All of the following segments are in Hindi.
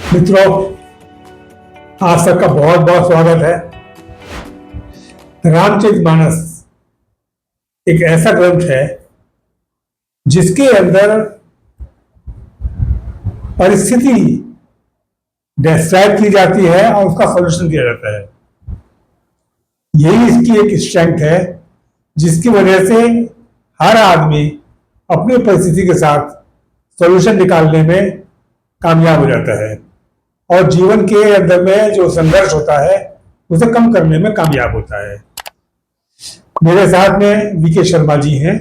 मित्रों, आप सबका बहुत बहुत स्वागत है। रामचरितमानस एक ऐसा ग्रंथ है जिसके अंदर परिस्थिति डिस्क्राइब की जाती है और उसका सॉल्यूशन किया जाता है। यही इसकी एक स्ट्रेंथ है जिसकी वजह से हर आदमी अपनी परिस्थिति के साथ सॉल्यूशन निकालने में कामयाब हो जाता है और जीवन के अंदर में जो संघर्ष होता है उसे कम करने में कामयाब होता है। मेरे साथ में वीके शर्मा जी हैं।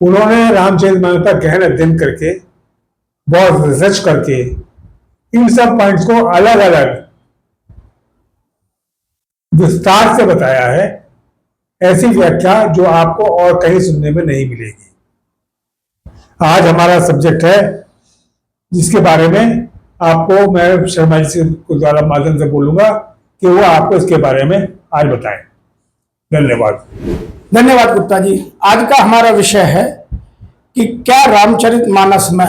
उन्होंने रामचरितमानस का गहन अध्ययन करके, बहुत रिसर्च करके इन सब पॉइंट्स को अलग अलग विस्तार से बताया है। ऐसी व्याख्या जो आपको और कहीं सुनने में नहीं मिलेगी। आज हमारा सब्जेक्ट है जिसके बारे में आपको मैं शर्मा जी के द्वारा माध्यम से बोलूंगा कि वो आपको इसके बारे में आज बताएं। धन्यवाद। धन्यवाद गुप्ता जी। आज का हमारा विषय है कि क्या रामचरितमानस में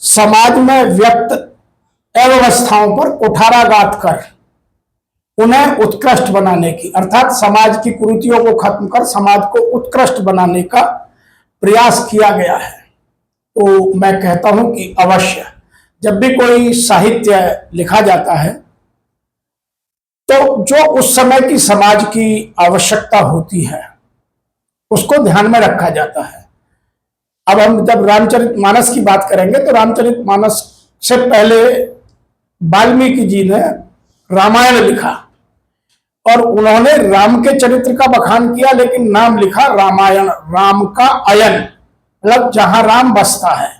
समाज में व्यक्त अव्यवस्थाओं पर कुठाराघात कर उन्हें उत्कृष्ट बनाने की, अर्थात समाज की कुरीतियों को खत्म कर समाज को उत्कृष्ट बनाने का प्रयास किया गया है। तो मैं कहता हूं कि अवश्य जब भी कोई साहित्य लिखा जाता है तो जो उस समय की समाज की आवश्यकता होती है उसको ध्यान में रखा जाता है। अब हम जब रामचरितमानस की बात करेंगे तो रामचरितमानस से पहले वाल्मीकि जी ने रामायण लिखा और उन्होंने राम के चरित्र का बखान किया, लेकिन नाम लिखा रामायण, राम का अयन, मतलब जहां राम बसता है।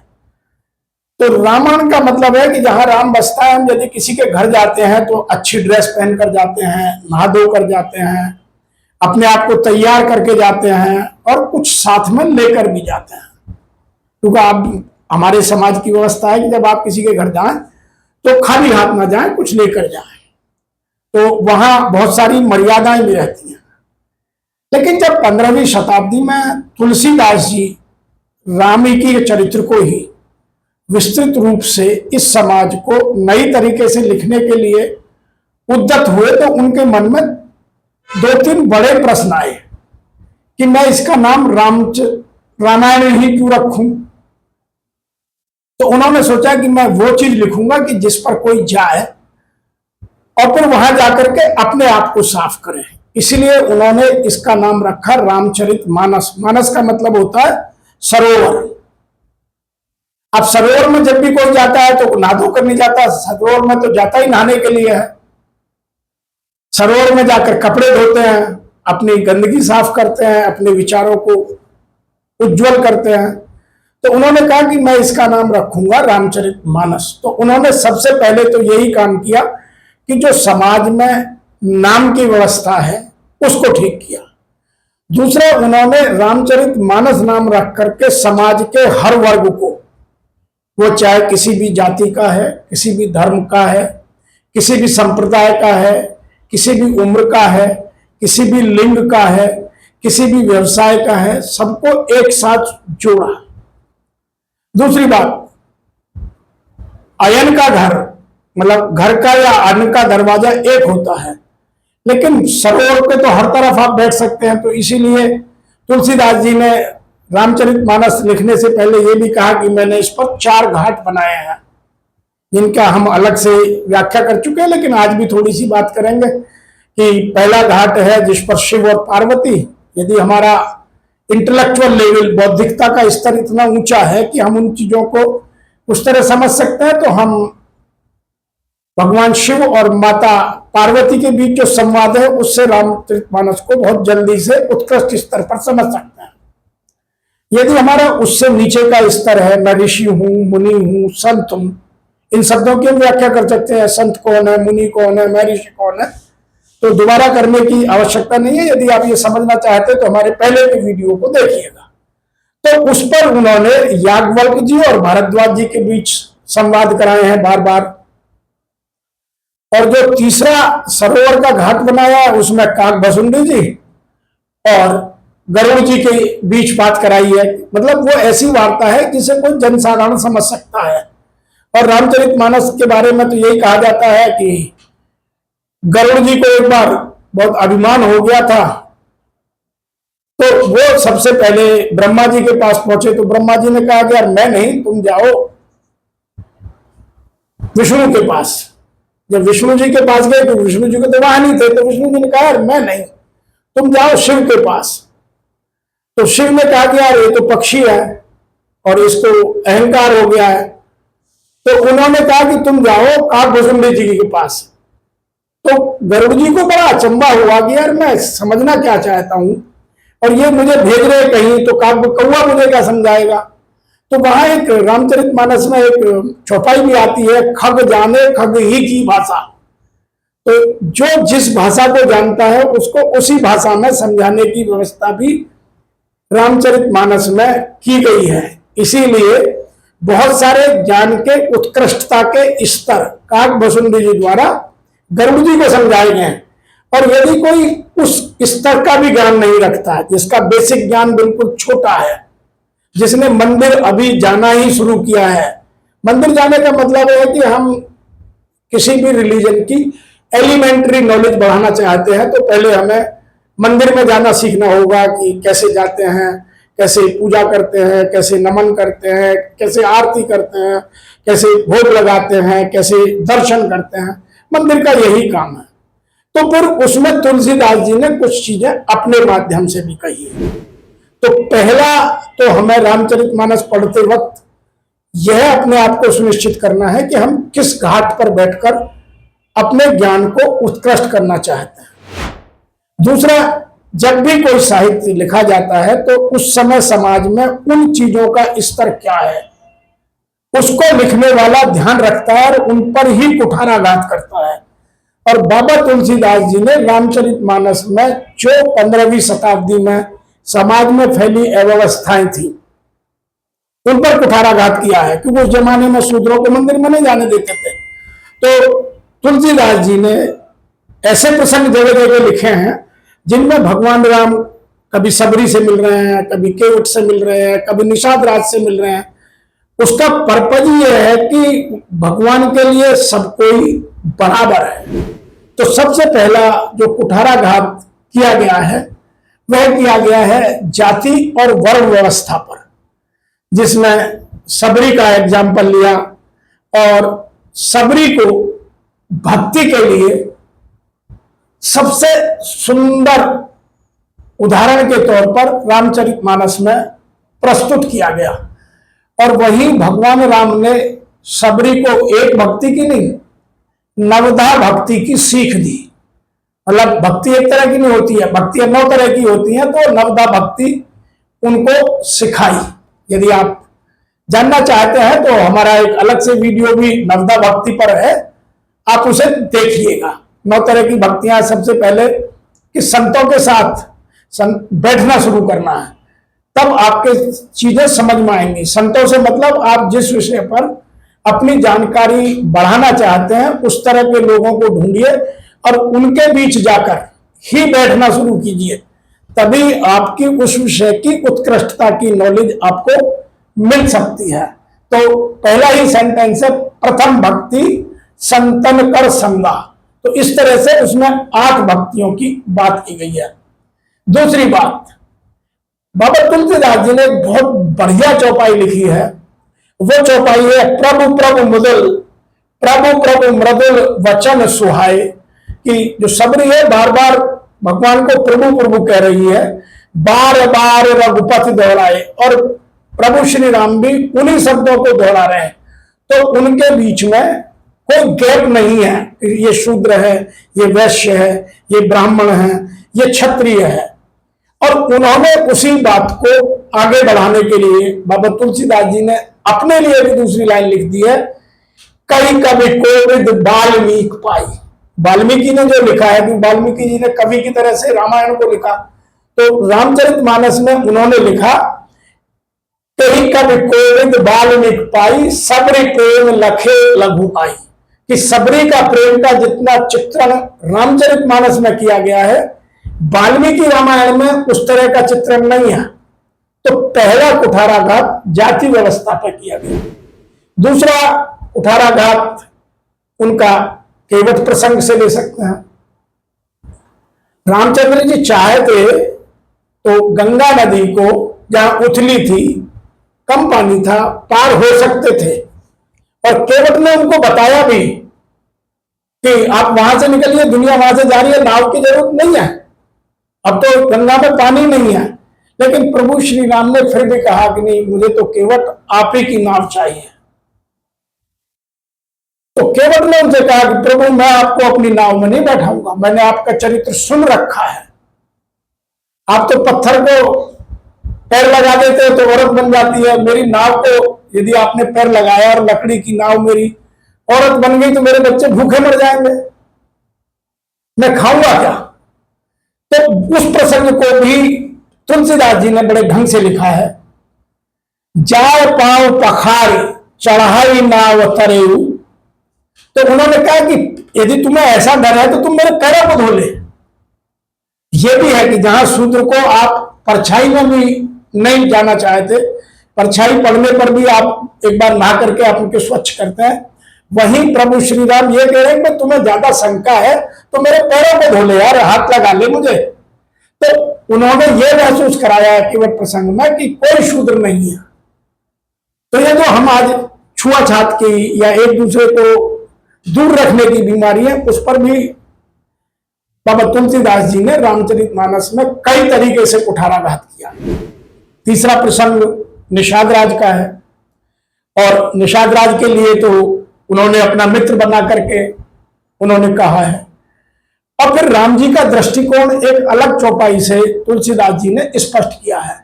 तो रामायण का मतलब है कि जहां राम बसता है। हम यदि किसी के घर जाते हैं तो अच्छी ड्रेस पहन कर जाते हैं, नहा धो कर जाते हैं, अपने आप को तैयार करके जाते हैं और कुछ साथ में लेकर भी जाते हैं, क्योंकि आप हमारे समाज की व्यवस्था है कि जब आप किसी के घर जाएं तो खाली हाथ ना जाएं, कुछ लेकर जाएं। तो वहां बहुत सारी मर्यादाएं भी रहती हैं। लेकिन जब 15वीं शताब्दी में तुलसीदास जी रामिकी के चरित्र को ही विस्तृत रूप से इस समाज को नई तरीके से लिखने के लिए उद्यत हुए तो उनके मन में 2-3 बड़े प्रश्न आए कि मैं इसका नाम रामायण ही क्यों रखूं। तो उन्होंने सोचा कि मैं वो चीज लिखूंगा कि जिस पर कोई जाए और फिर वहां जाकर के अपने आप को साफ करे। इसलिए उन्होंने इसका नाम रखा रामचरितमानस। मानस का मतलब होता है सरोवर। अब सरोवर में जब भी कोई जाता है तो नहा धो कर नहीं जाता, सरोवर में तो जाता ही नहाने के लिए है। सरोवर में जाकर कपड़े धोते हैं, अपनी गंदगी साफ करते हैं, अपने विचारों को उज्जवल करते हैं। तो उन्होंने कहा कि मैं इसका नाम रखूंगा रामचरितमानस। तो उन्होंने सबसे पहले तो यही काम किया कि जो समाज में नाम की व्यवस्था है उसको ठीक किया। दूसरा, उन्होंने रामचरितमानस नाम रख करके समाज के हर वर्ग को, वो चाहे किसी भी जाति का है, किसी भी धर्म का है, किसी भी संप्रदाय का है, किसी भी उम्र का है, किसी भी लिंग का है, किसी भी व्यवसाय का है, सबको एक साथ जोड़ा। दूसरी बात, अयन का घर, मतलब घर का या अन्न का दरवाजा एक होता है, लेकिन सरोवर पे तो हर तरफ आप बैठ सकते हैं। तो इसीलिए तुलसीदास जी ने रामचरितमानस लिखने से पहले ये भी कहा कि मैंने इस पर 4 घाट बनाए हैं, जिनका हम अलग से व्याख्या कर चुके हैं, लेकिन आज भी थोड़ी सी बात करेंगे। कि पहला घाट है जिस पर शिव और पार्वती, यदि हमारा इंटेलेक्चुअल लेवल, बौद्धिकता का स्तर इतना ऊंचा है कि हम उन चीजों को उस तरह समझ सकते हैं, तो हम भगवान शिव और माता पार्वती के बीच जो संवाद है उससे रामचरितमानस को बहुत जल्दी से उत्कृष्ट स्तर पर समझ सकते हैं। यदि हमारा उससे नीचे का स्तर है, मैं ऋषि हूं, मुनि हूं, संत हूं, इन शब्दों की व्याख्या कर सकते हैं। संत कौन है, मुनि कौन है, मैं ऋषि कौन है, तो दोबारा करने की आवश्यकता नहीं है। यदि आप ये समझना चाहते तो हमारे पहले के वीडियो को देखिएगा। तो उस पर उन्होंने याज्ञवल्क्य जी और भारद्वाज जी के बीच संवाद कराए हैं बार बार। और जो तीसरा सरोवर का घाट बनाया है उसमें काकभसुंडी जी और गरुड़ जी के बीच बात कराई है। मतलब वो ऐसी वार्ता है जिसे कोई जनसाधारण समझ सकता है। और रामचरितमानस के बारे में तो यही कहा जाता है कि गरुड़ जी को एक बार बहुत अभिमान हो गया था, तो वो सबसे पहले ब्रह्मा जी के पास पहुंचे, तो ब्रह्मा जी ने कहा कि यार मैं नहीं, तुम जाओ विष्णु के पास। जब विष्णु जी के पास गए तो विष्णु जी को तो वहां नहीं थे, तो विष्णु जी ने कहा यार मैं नहीं, तुम जाओ शिव के पास। तो शिव ने कहा कि यार ये तो पक्षी है और इसको अहंकार हो गया है, तो उन्होंने कहा कि तुम जाओ काकभुसुंडी जी के पास। तो गरुड़ जी को बड़ा अचंभा हुआ कि यार मैं समझना क्या चाहता हूं और ये मुझे भेज रहे कहीं, तो कौवा मुझे क्या समझाएगा। तो वहां एक रामचरितमानस में एक चौपाई भी आती है, खग जाने खग ही की भाषा। तो जो जिस भाषा को जानता है उसको उसी भाषा में समझाने की व्यवस्था भी रामचरितमानस में की गई है। इसीलिए बहुत सारे ज्ञान के उत्कृष्टता के स्तर काकभुसुंडी जी द्वारा गरुड़ जी को समझाए गए। और यदि कोई उस स्तर का भी ज्ञान नहीं रखता है, जिसका बेसिक ज्ञान बिल्कुल छोटा है, जिसने मंदिर अभी जाना ही शुरू किया है, मंदिर जाने का मतलब है कि हम किसी भी रिलीजन की एलिमेंट्री नॉलेज बढ़ाना चाहते हैं, तो पहले हमें मंदिर में जाना सीखना होगा कि कैसे जाते हैं, कैसे पूजा करते हैं, कैसे नमन करते हैं, कैसे आरती करते हैं, कैसे भोग लगाते हैं, कैसे दर्शन करते हैं। मंदिर का यही काम है। तो फिर उसमें तुलसीदास जी ने कुछ चीजें अपने माध्यम से भी कही है। तो पहला तो हमें रामचरितमानस पढ़ते वक्त यह अपने आप को सुनिश्चित करना है कि हम किस घाट पर बैठकर अपने ज्ञान को उत्कृष्ट करना चाहते हैं। दूसरा, जब भी कोई साहित्य लिखा जाता है तो उस समय समाज में उन चीजों का स्तर क्या है उसको लिखने वाला ध्यान रखता है और उन पर ही कुठाराघात करता है। और बाबा तुलसीदास जी ने रामचरितमानस में जो 15वीं शताब्दी में समाज में फैली अव्यवस्थाएं थी उन पर कुठाराघात किया है, क्योंकि उस जमाने में शूद्रों को मंदिर में नहीं जाने देते थे। तो तुलसीदास जी ने ऐसे प्रसंग जगह जगह लिखे हैं जिनमें भगवान राम कभी सबरी से मिल रहे हैं, कभी केवट से मिल रहे हैं, कभी निषाद राज से मिल रहे हैं। उसका पर्पज ये है कि भगवान के लिए सब कोई बराबर है। तो सबसे पहला जो कुठाराघात किया गया है वह किया गया है जाति और वर्ण व्यवस्था पर, जिसमें सबरी का एग्जाम्पल लिया और सबरी को भक्ति के लिए सबसे सुंदर उदाहरण के तौर पर रामचरितमानस में प्रस्तुत किया गया। और वहीं भगवान राम ने सबरी को एक भक्ति की नहीं, नवधा भक्ति की सीख दी। मतलब भक्ति एक तरह की नहीं होती है, भक्ति 9 तरह की होती है, तो नवधा भक्ति उनको सिखाई। यदि आप जानना चाहते हैं तो हमारा एक अलग से वीडियो भी नवधा भक्ति पर है, आप उसे देखिएगा। 9 तरह की भक्तियां, सबसे पहले कि संतों के साथ बैठना शुरू करना है, तब आपके चीजें समझ में आएंगी। संतों से मतलब आप जिस विषय पर अपनी जानकारी बढ़ाना चाहते हैं उस तरह के लोगों को ढूंढिए और उनके बीच जाकर ही बैठना शुरू कीजिए, तभी आपकी उस विषय की उत्कृष्टता की नॉलेज आपको मिल सकती है। तो पहला ही सेंटेंस है, प्रथम भक्ति संतन कर संगा। तो इस तरह से उसमें 8 भक्तियों की बात की गई है। दूसरी बात, बाबा तुलसीदास जी ने बहुत बढ़िया चौपाई लिखी है। वो चौपाई है, प्रभु प्रभु मुदल, प्रभु प्रभु मृदुल वचन सुहाए। कि जो सबरी है बार बार भगवान को प्रभु प्रभु कह रही है, बार बार रघुपति दोहराए, और प्रभु श्री राम भी उन्हीं शब्दों को दोहरा रहे हैं। तो उनके बीच में कोई गैप नहीं है, ये शूद्र है, ये वैश्य है, ये ब्राह्मण है, ये क्षत्रिय है। और उन्होंने उसी बात को आगे बढ़ाने के लिए बाबा तुलसीदास जी ने अपने लिए भी दूसरी लाइन लिख दी है, कई कवि कोविद वाल्मीकि पाई। वाल्मीकि ने जो लिखा है, कि वाल्मीकि जी ने कवि की तरह से रामायण को लिखा, तो रामचरितमानस में उन्होंने लिखा, कई कवि कोविद वाल्मीकि पाई, सबरी प्रेम लखे लघु आई। कि सबरी का प्रेम का जितना चित्रण रामचरितमानस में किया गया है, वाल्मीकि रामायण में उस तरह का चित्रण नहीं है। तो पहला कुठाराघात जाति व्यवस्था पर किया गया। दूसरा, कुठाराघात उनका केवट प्रसंग से ले सकते हैं। रामचंद्र जी चाहे थे तो गंगा नदी को, जहां उथली थी, कम पानी था, पार हो सकते थे। और केवट ने उनको बताया भी कि आप वहां से निकलिए, दुनिया वहां से जा रही है, नाव की जरूरत नहीं है, अब तो गंगा में पानी नहीं है। लेकिन प्रभु श्री राम ने फिर भी कहा कि नहीं, मुझे तो केवट आप ही की नाव चाहिए। तो केवट ने उनसे कहा कि प्रभु, मैं आपको अपनी नाव में नहीं बैठाऊंगा, मैंने आपका चरित्र सुन रखा है। आप तो पत्थर को पैर लगा देते हो तो औरत बन जाती है, मेरी नाव को यदि आपने पैर लगाया और लकड़ी की नाव मेरी औरत बन गई तो मेरे बच्चे भूखे मर जाएंगे, मैं खाऊंगा क्या? तो उस प्रसंग को भी तुलसीदास जी ने बड़े ढंग से लिखा है। जाय पांव पखार चढ़ाई नाव तरेऊ। तो उन्होंने कहा कि यदि तुम्हें ऐसा डर है तो तुम मेरे पैरों को धो ले। यह भी है कि जहां शूद्र को आप परछाई में भी नहीं जाना चाहते, परछाई पड़ने पर भी आप एक बार नहा करके आप उनके स्वच्छ करते हैं, वहीं प्रभु श्री राम ये कह रहे हैं कि तुम्हें ज्यादा शंका है तो मेरे पैरों को धो ले यार, हाथ लगा ले मुझे। तो उन्होंने ये महसूस कराया है कि वह प्रसंग में कि कोई शूद्र नहीं है। तो ये जो हम आज छुआछात की या एक दूसरे को दूर रखने की बीमारी है, उस पर भी बाबा तुलसीदास जी ने रामचरितमानस में कई तरीके से कुठाराघात किया। तीसरा प्रसंग निषाद राज का है, और निषाद राज के लिए तो उन्होंने अपना मित्र बना करके उन्होंने कहा है। और फिर राम जी का दृष्टिकोण एक अलग चौपाई से तुलसीदास जी ने स्पष्ट किया है,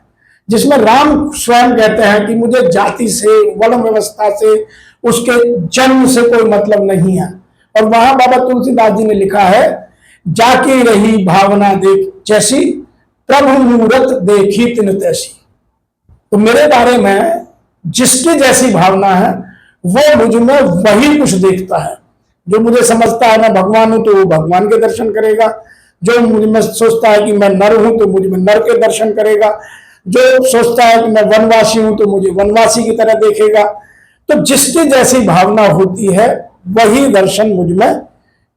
जिसमें राम स्वयं कहते हैं कि मुझे जाति से, वर्ण व्यवस्था से, उसके जन्म से कोई मतलब नहीं है। और वहां बाबा तुलसीदास जी ने लिखा है, जाकी रही भावना देख जैसी, प्रभु मूरत देखी तिन तैसी। तो मेरे बारे में जिसकी जैसी भावना है वो मुझ में वही कुछ देखता है। जो मुझे समझता है मैं भगवान हूं तो वो भगवान के दर्शन करेगा, जो मुझ में सोचता है कि मैं नर हूं तो मुझ में नर के दर्शन करेगा, जो सोचता है कि मैं वनवासी हूं तो मुझे वनवासी की तरह देखेगा। तो जिसकी जैसी भावना होती है वही दर्शन मुझ में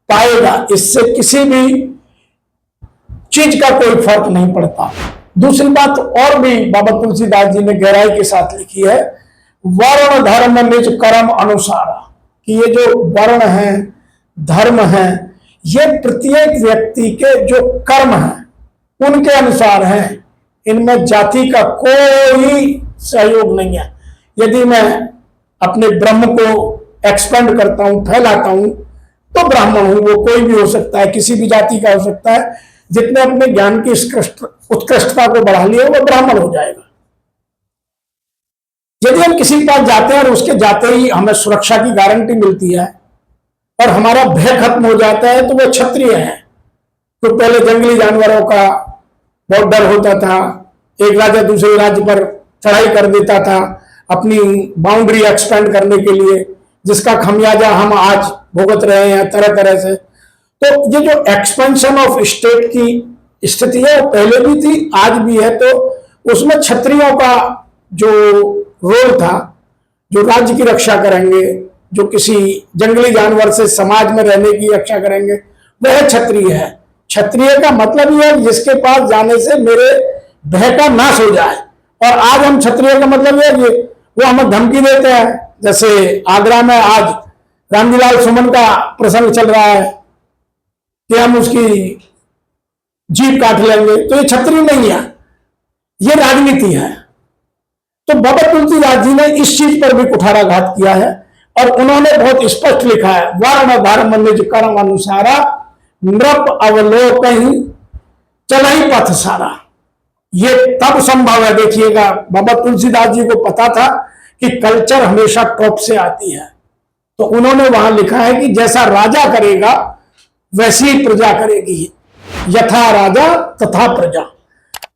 पाएगा, इससे किसी भी चीज का कोई फर्क नहीं पड़ता। दूसरी बात और भी बाबा तुलसीदास जी ने गहराई के साथ लिखी है, वर्ण धर्म निज कर्म अनुसारा, कि ये जो वर्ण है, धर्म है, ये प्रत्येक व्यक्ति के जो कर्म हैं उनके अनुसार हैं, इनमें जाति का कोई सहयोग नहीं है। यदि मैं अपने ब्रह्म को एक्सपेंड करता हूं, फैलाता हूं, तो ब्राह्मण हूं, वो कोई भी हो सकता है, किसी भी जाति का हो सकता है। जितने अपने ज्ञान की उत्कृष्टता को बढ़ा लिया वो ब्राह्मण हो जाएगा। यदि हम किसी के पास जाते हैं और उसके जाते ही हमें सुरक्षा की गारंटी मिलती है और हमारा भय खत्म हो जाता है, तो वो क्षत्रिय है। तो पहले जंगली जानवरों का बहुत डर होता था, एक राजा दूसरे राज्य पर चढ़ाई कर देता था अपनी बाउंड्री एक्सपेंड करने के लिए, जिसका खमियाजा हम आज भुगत रहे हैं तरह तरह से। तो ये जो एक्सपेंशन ऑफ स्टेट की स्थिति है वो पहले भी थी, आज भी है। तो उसमें क्षत्रियों का जो रोल था, जो राज्य की रक्षा करेंगे, जो किसी जंगली जानवर से समाज में रहने की रक्षा करेंगे, वह क्षत्रिय है। क्षत्रिय का मतलब यह है जिसके पास जाने से मेरे भय का नाश हो जाए। और आज हम क्षत्रिय का मतलब यह है वो हमें धमकी देते हैं। जैसे आगरा में आज रामजीलाल सुमन का प्रसंग चल रहा है कि हम उसकी जीभ काट लेंगे, तो ये क्षत्रिय नहीं है, ये राजनीति है। तो बाबा तुलसीदास जी ने इस चीज पर भी कुठाराघात किया है और उन्होंने बहुत स्पष्ट लिखा है, वर्ण धर्म निज कर्म अनुसारा, नृप अवलोकन चलाई पथ सारा। ये तब संभव है, देखिएगा बाबा तुलसीदास जी को पता था कि कल्चर हमेशा टॉप से आती है, तो उन्होंने वहां लिखा है कि जैसा राजा करेगा वैसी ही प्रजा करेगी, यथा राजा तथा प्रजा।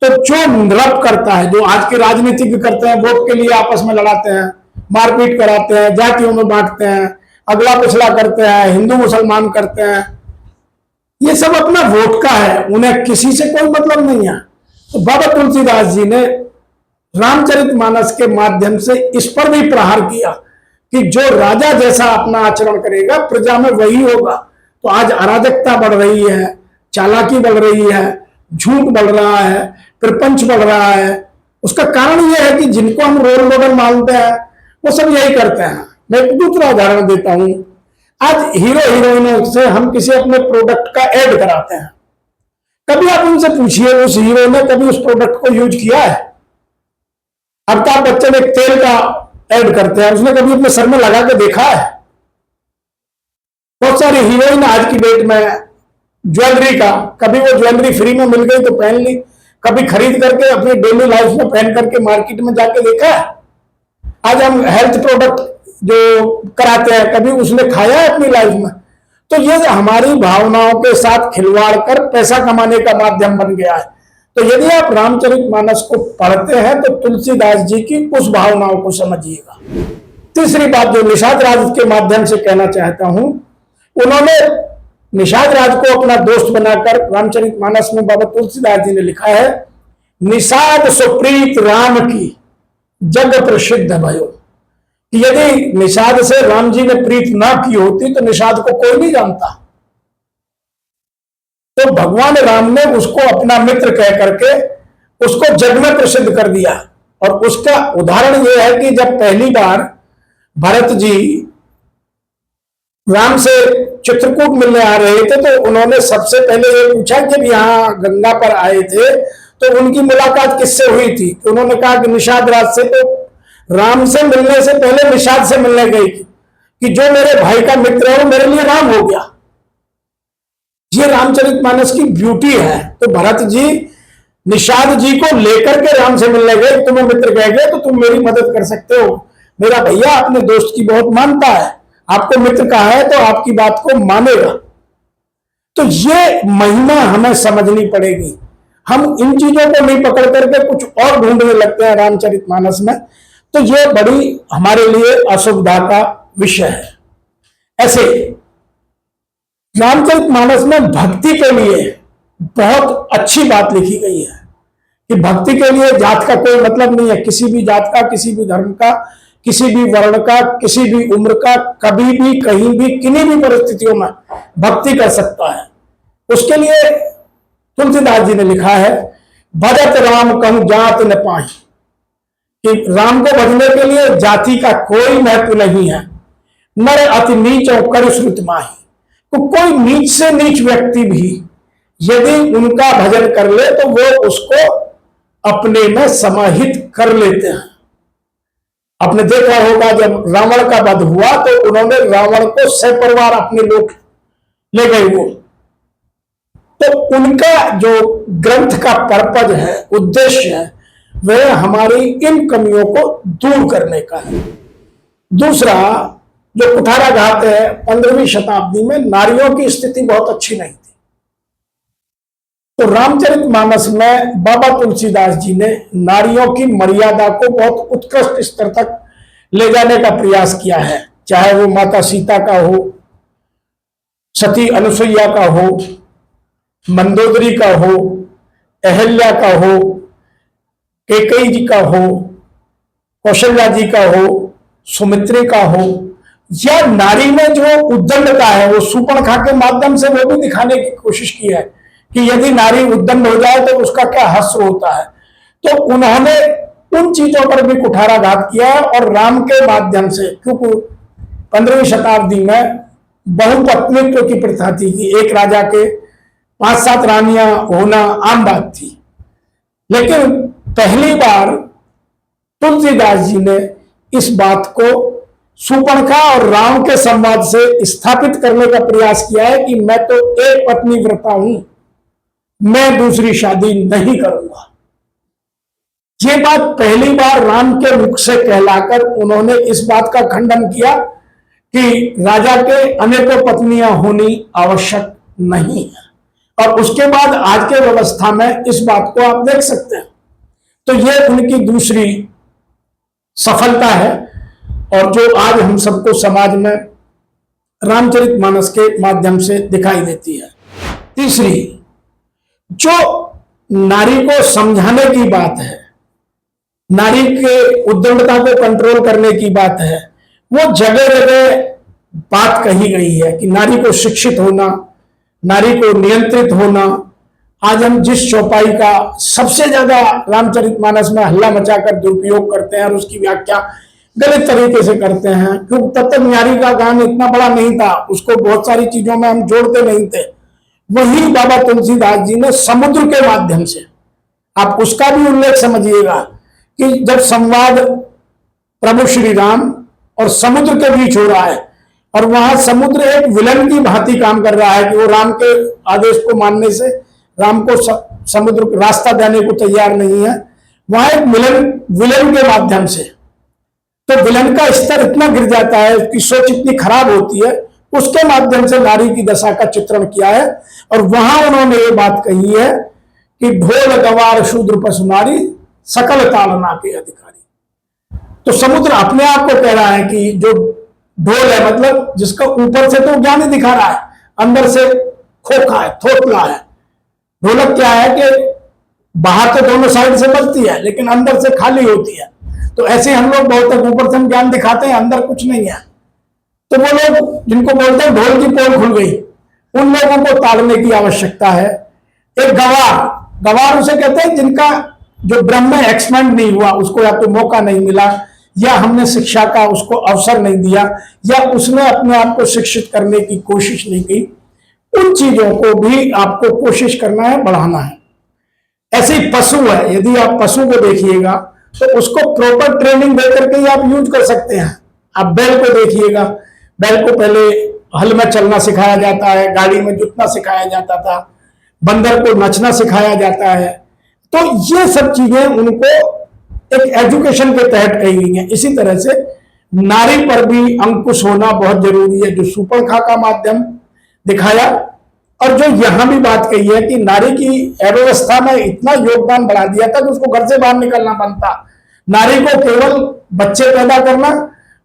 तो जो नृप करता है, जो आज के राजनीतिक करते हैं, वोट के लिए आपस में लड़ाते हैं, मारपीट कराते हैं, जातियों में बांटते हैं, अगला पिछला करते हैं, हिंदू मुसलमान करते हैं, ये सब अपना वोट का है, उन्हें किसी से कोई मतलब नहीं है। तो बाबा तुलसीदास जी ने रामचरितमानस के माध्यम से इस पर भी प्रहार किया कि जो राजा जैसा अपना आचरण करेगा प्रजा में वही होगा। तो आज अराजकता बढ़ रही है, चालाकी बढ़ रही है, झूठ बढ़ रहा है, प्रपंच बढ़ रहा है। उसका कारण यह है कि जिनको हम रोल मॉडल मानते हैं वो सब यही करते हैं। मैं एक दूसरा उदाहरण देता हूं। आज हीरो हीरोइनों से हम किसी अपने प्रोडक्ट का ऐड कराते हैं, कभी आप उनसे पूछिए उस हीरो ने कभी उस प्रोडक्ट को यूज किया है? अमिताभ बच्चन एक तेल का ऐड करते हैं, उसने कभी अपने सर में लगा के देखा है? बहुत सारी हीरोइन आज की डेट में ज्वेलरी का, कभी वो ज्वेलरी फ्री में मिल गई तो पहन ली, कभी खरीद करके अपनी डेली लाइफ में पहन करके मार्केट में जाके देखा है? आज हम हेल्थ प्रोडक्ट जो कराते हैं, कभी उसने खाया है अपनी लाइफ में? तो ये हमारी भावनाओं के साथ खिलवाड़ कर पैसा कमाने का माध्यम बन गया है। तो यदि आप रामचरितमानस को पढ़ते हैं तो तुलसीदास जी की उस भावनाओं को समझिएगा। तीसरी बात जो निषाद राज के माध्यम से कहना चाहता हूं, उन्होंने निषाद राज को अपना दोस्त बनाकर रामचरितमानस में बाबा तुलसीदास जी ने लिखा है, निषाद सुप्रीत राम की जग प्रसिद्ध भयो। यदि निषाद से राम जी ने प्रीत ना की होती तो निषाद को कोई नहीं जानता। तो भगवान राम ने उसको अपना मित्र कह करके उसको जग में प्रसिद्ध कर दिया। और उसका उदाहरण यह है कि जब पहली बार भरत जी राम से चित्रकूट मिलने आ रहे थे तो उन्होंने सबसे पहले ये पूछा कि यहाँ गंगा पर आए थे तो उनकी मुलाकात किससे हुई थी? तो उन्होंने कहा कि निषाद राज से। तो राम से मिलने से पहले निषाद से मिलने गई कि जो मेरे भाई का मित्र है वो मेरे लिए राम हो गया। ये रामचरितमानस की ब्यूटी है। तो भरत जी निषाद जी को लेकर के राम से मिलने गए, तुम्हें मित्र कह गए तो तुम मेरी मदद कर सकते हो, मेरा भैया अपने दोस्त की बहुत मानता है, आपको मित्र कहा है तो आपकी बात को मानेगा। तो ये महिमा हमें समझनी पड़ेगी। हम इन चीजों को नहीं पकड़ करके कुछ और ढूंढने लगते हैं रामचरितमानस में, तो ये बड़ी हमारे लिए असुविधा का विषय है। ऐसे रामचरितमानस में भक्ति के लिए बहुत अच्छी बात लिखी गई है कि भक्ति के लिए जात का कोई मतलब नहीं है। किसी भी जात का, किसी भी धर्म का, किसी भी वर्ण का, किसी भी उम्र का, कभी भी कहीं भी किन्हीं भी परिस्थितियों में भक्ति कर सकता है। उसके लिए तुलसीदास जी ने लिखा है, भजत राम कहूं जात न पाही, कि राम को भजने के लिए जाति का कोई महत्व नहीं है। नर अति नीच और कर श्रुत माही, तो कोई नीच से नीच व्यक्ति भी यदि उनका भजन कर ले तो वो उसको अपने में समाहित कर लेते हैं। आपने देखा होगा जब रावण का वध हुआ तो उन्होंने रावण को सपरिवार अपने लोग ले गए। वो तो उनका जो ग्रंथ का पर्पज है, उद्देश्य है, वह हमारी इन कमियों को दूर करने का है। दूसरा जो कुठाराघात है, 15वीं शताब्दी में नारियों की स्थिति बहुत अच्छी नहीं थी। तो रामचरितमानस में बाबा तुलसीदास जी ने नारियों की मर्यादा को बहुत उत्कृष्ट स्तर तक ले जाने का प्रयास किया है। चाहे वो माता सीता का हो, सती अनुसुईया का हो, मंदोदरी का हो, अहल्या का हो, कैकेयी जी का हो, कौशल्या जी का हो, सुमित्रा का हो, या नारी में जो उद्दंडता है वो सूर्पणखा के माध्यम से वो भी दिखाने की कोशिश की है कि यदि नारी उद्दंड हो जाए तो उसका क्या हश्र होता है। तो उन्होंने उन चीजों पर भी कुठाराघात किया और राम के माध्यम से, क्योंकि 15वीं शताब्दी में बहुपत्नित्व की प्रथा थी कि एक राजा के 5-7 रानियां होना आम बात थी, लेकिन पहली बार तुलसीदास जी ने इस बात को सूर्पणखा और राम के संवाद से स्थापित करने का प्रयास किया है कि मैं तो एक पत्नी व्रता हूं, मैं दूसरी शादी नहीं करूंगा। ये बात पहली बार राम के मुख से कहलाकर उन्होंने इस बात का खंडन किया कि राजा के अनेकों पत्नियां होनी आवश्यक नहीं है। और उसके बाद आज के व्यवस्था में इस बात को आप देख सकते हैं। तो यह उनकी दूसरी सफलता है और जो आज हम सबको समाज में रामचरितमानस के माध्यम से दिखाई देती है। तीसरी जो नारी को समझाने की बात है, नारी के उद्दंडता को कंट्रोल करने की बात है, वो जगह जगह बात कही गई है कि नारी को शिक्षित होना, नारी को नियंत्रित होना। आज हम जिस चौपाई का सबसे ज्यादा रामचरितमानस में हल्ला मचाकर दुरुपयोग करते हैं और उसकी व्याख्या गलत तरीके से करते हैं, क्योंकि तब तक न्यारी का गान इतना बड़ा नहीं था, उसको बहुत सारी चीजों में हम जोड़ते नहीं थे। वही बाबा तुलसीदास जी ने समुद्र के माध्यम से, आप उसका भी उल्लेख समझिएगा कि जब संवाद प्रभु श्री राम और समुद्र के बीच हो रहा है और वहां समुद्र एक विलन की भांति काम कर रहा है कि वो राम के आदेश को मानने से राम को समुद्र रास्ता देने को तैयार नहीं है, वहां एक विलन के माध्यम से, तो विलन का स्तर इतना गिर जाता है, उसकी सोच इतनी खराब होती है, उसके माध्यम से नारी की दशा का चित्रण किया है। और वहां उन्होंने ये बात कही है कि ढोल गवार शूद्र पशु नारी सकल तालना के अधिकारी। तो समुद्र अपने आप को कह रहा है कि जो ढोल है, मतलब जिसका ऊपर से तो ज्ञान ही दिखा रहा है, अंदर से खोखा है, थोथला है। ढोलक क्या है कि बाहर तो दोनों साइड से बजती है लेकिन अंदर से खाली होती है। तो ऐसे हम लोग बहुत तक ऊपर से हम ज्ञान दिखाते हैं, अंदर कुछ नहीं है। तो वो लोग जिनको बोलते हैं ढोल की पोल खुल गई, उन लोगों को ताड़ने की आवश्यकता है। एक गवार उसे कहते हैं जिनका जो ब्रह्म में एक्सपेंड नहीं हुआ, उसको या तो मौका नहीं मिला, या हमने शिक्षा का उसको अवसर नहीं दिया, या उसने अपने आप को शिक्षित करने की कोशिश नहीं की। उन चीजों को भी आपको कोशिश करना है, बढ़ाना है। ऐसे ही पशु है, यदि आप पशु को देखिएगा तो उसको प्रॉपर ट्रेनिंग देकर के ही आप यूज कर सकते हैं। आप बैल को देखिएगा, बैल को पहले हल में चलना सिखाया जाता है, गाड़ी में जुटना सिखाया जाता था, बंदर को नचना सिखाया जाता है। तो ये सब चीजें उनको एक एजुकेशन के तहत कही गई हैं। इसी तरह से नारी पर भी अंकुश होना बहुत जरूरी है, जो सुपर्णखा का माध्यम दिखाया। और जो यहां भी बात कही है कि नारी की अव्यवस्था में इतना योगदान बढ़ा दिया था कि उसको घर से बाहर निकलना बनता। नारी को केवल बच्चे पैदा करना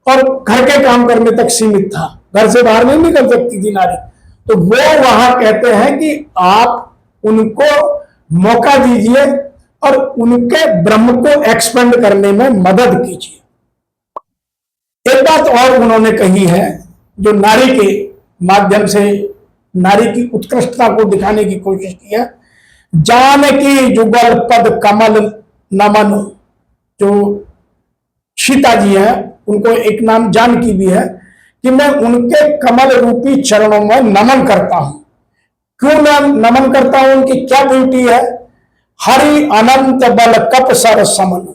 और घर के काम करने तक सीमित था, घर से बाहर नहीं निकल सकती थी नारी। तो वो वहां कहते हैं कि आप उनको मौका दीजिए और उनके ब्रह्म को एक्सपेंड करने में मदद कीजिए। एक बात और उन्होंने कही है जो नारी के माध्यम से नारी की उत्कृष्टता को दिखाने की कोशिश की है। जानकी जुगल पद कमल नमन, जो सीता जी हैं उनको एक नाम जानकी भी है, कि मैं उनके कमल रूपी चरणों में नमन करता हूं। क्यों मैं नमन करता हूं? उनकी क्या ब्यूटी है? हरि अनंत बल कप सर समन,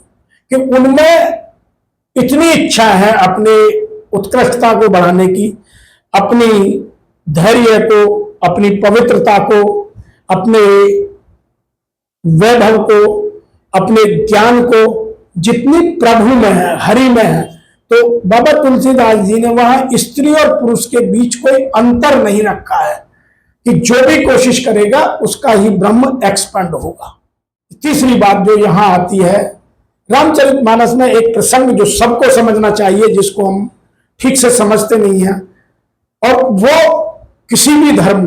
कि उनमें इतनी इच्छा है अपने उत्कृष्टता को बढ़ाने की, अपनी धैर्य को, अपनी पवित्रता को, अपने वैभव को, अपने ज्ञान को, जितनी प्रभु में है, हरि में है। तो बाबा तुलसीदास जी ने वहां स्त्री और पुरुष के बीच कोई अंतर नहीं रखा है कि जो भी कोशिश करेगा उसका ही ब्रह्म एक्सपेंड होगा। तीसरी बात जो यहां आती है, रामचरितमानस में एक प्रसंग जो सबको समझना चाहिए, जिसको हम ठीक से समझते नहीं है, और वो किसी भी धर्म,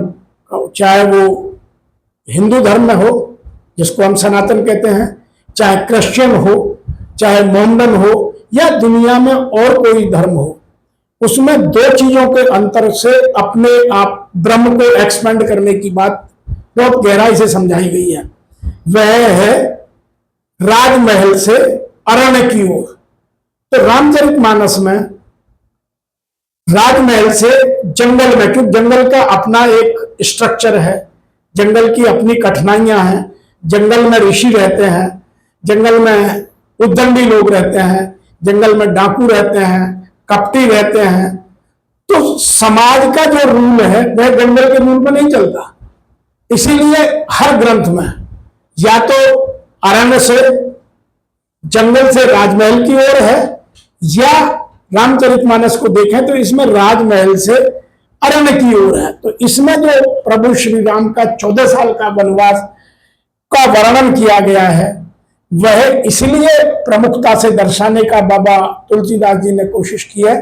चाहे वो हिंदू धर्म में हो जिसको हम सनातन कहते हैं, चाहे क्रिश्चियन हो, चाहे मोमडन हो, या दुनिया में और कोई धर्म हो, उसमें दो चीजों के अंतर से अपने आप ब्रह्म को एक्सपेंड करने की बात बहुत गहराई से समझाई गई है। वह है राजमहल से अरण्य की ओर। तो रामचरितमानस में राजमहल से जंगल में, क्योंकि जंगल का अपना एक स्ट्रक्चर है, जंगल की अपनी कठिनाइयां हैं, जंगल में ऋषि रहते हैं, जंगल में उद्दंडी लोग रहते हैं, जंगल में डाकू रहते हैं, कपटी रहते हैं। तो समाज का जो रूल है वह जंगल के रूल में नहीं चलता। इसीलिए हर ग्रंथ में या तो अरण्य से, जंगल से राजमहल की ओर है, या रामचरितमानस को देखें तो इसमें राजमहल से अरण्य की ओर है। तो इसमें जो प्रभु श्री राम का 14 साल का वनवास का वर्णन किया गया है, वह इसलिए प्रमुखता से दर्शाने का बाबा तुलसीदास जी ने कोशिश की है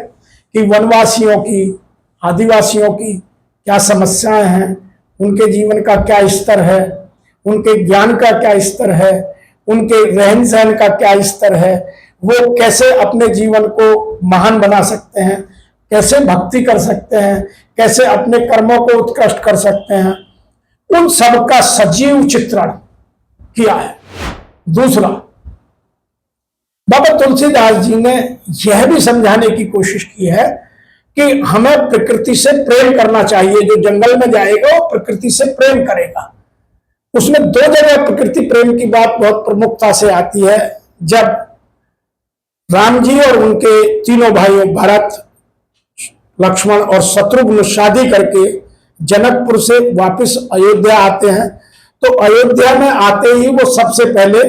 कि वनवासियों की, आदिवासियों की क्या समस्याएं हैं, उनके जीवन का क्या स्तर है, उनके ज्ञान का क्या स्तर है, उनके रहन सहन का क्या स्तर है, वो कैसे अपने जीवन को महान बना सकते हैं, कैसे भक्ति कर सकते हैं, कैसे अपने कर्मों को उत्कृष्ट कर सकते हैं, उन सब का सजीव चित्रण किया है। दूसरा, बाबा तुलसीदास जी ने यह भी समझाने की कोशिश की है कि हमें प्रकृति से प्रेम करना चाहिए। जो जंगल में जाएगा वो प्रकृति से प्रेम करेगा। उसमें दो जगह प्रकृति प्रेम की बात बहुत प्रमुखता से आती है। जब राम जी और उनके तीनों भाइयों भरत, लक्ष्मण और शत्रुघ्न शादी करके जनकपुर से वापस अयोध्या आते हैं, तो अयोध्या में आते ही वो सबसे पहले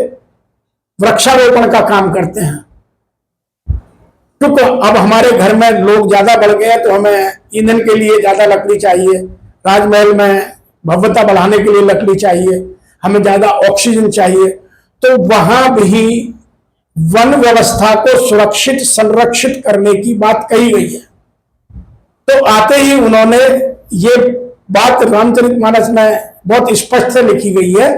वृक्षारोपण का काम करते हैं। क्योंकि अब हमारे घर में लोग ज्यादा बढ़ गए तो हमें ईंधन के लिए ज्यादा लकड़ी चाहिए, राजमहल में भव्यता बढ़ाने के लिए लकड़ी चाहिए, हमें ज्यादा ऑक्सीजन चाहिए। तो वहां भी वन व्यवस्था को सुरक्षित संरक्षित करने की बात कही गई है। तो आते ही उन्होंने ये बात रामचरितमानस में बहुत स्पष्ट से लिखी गई है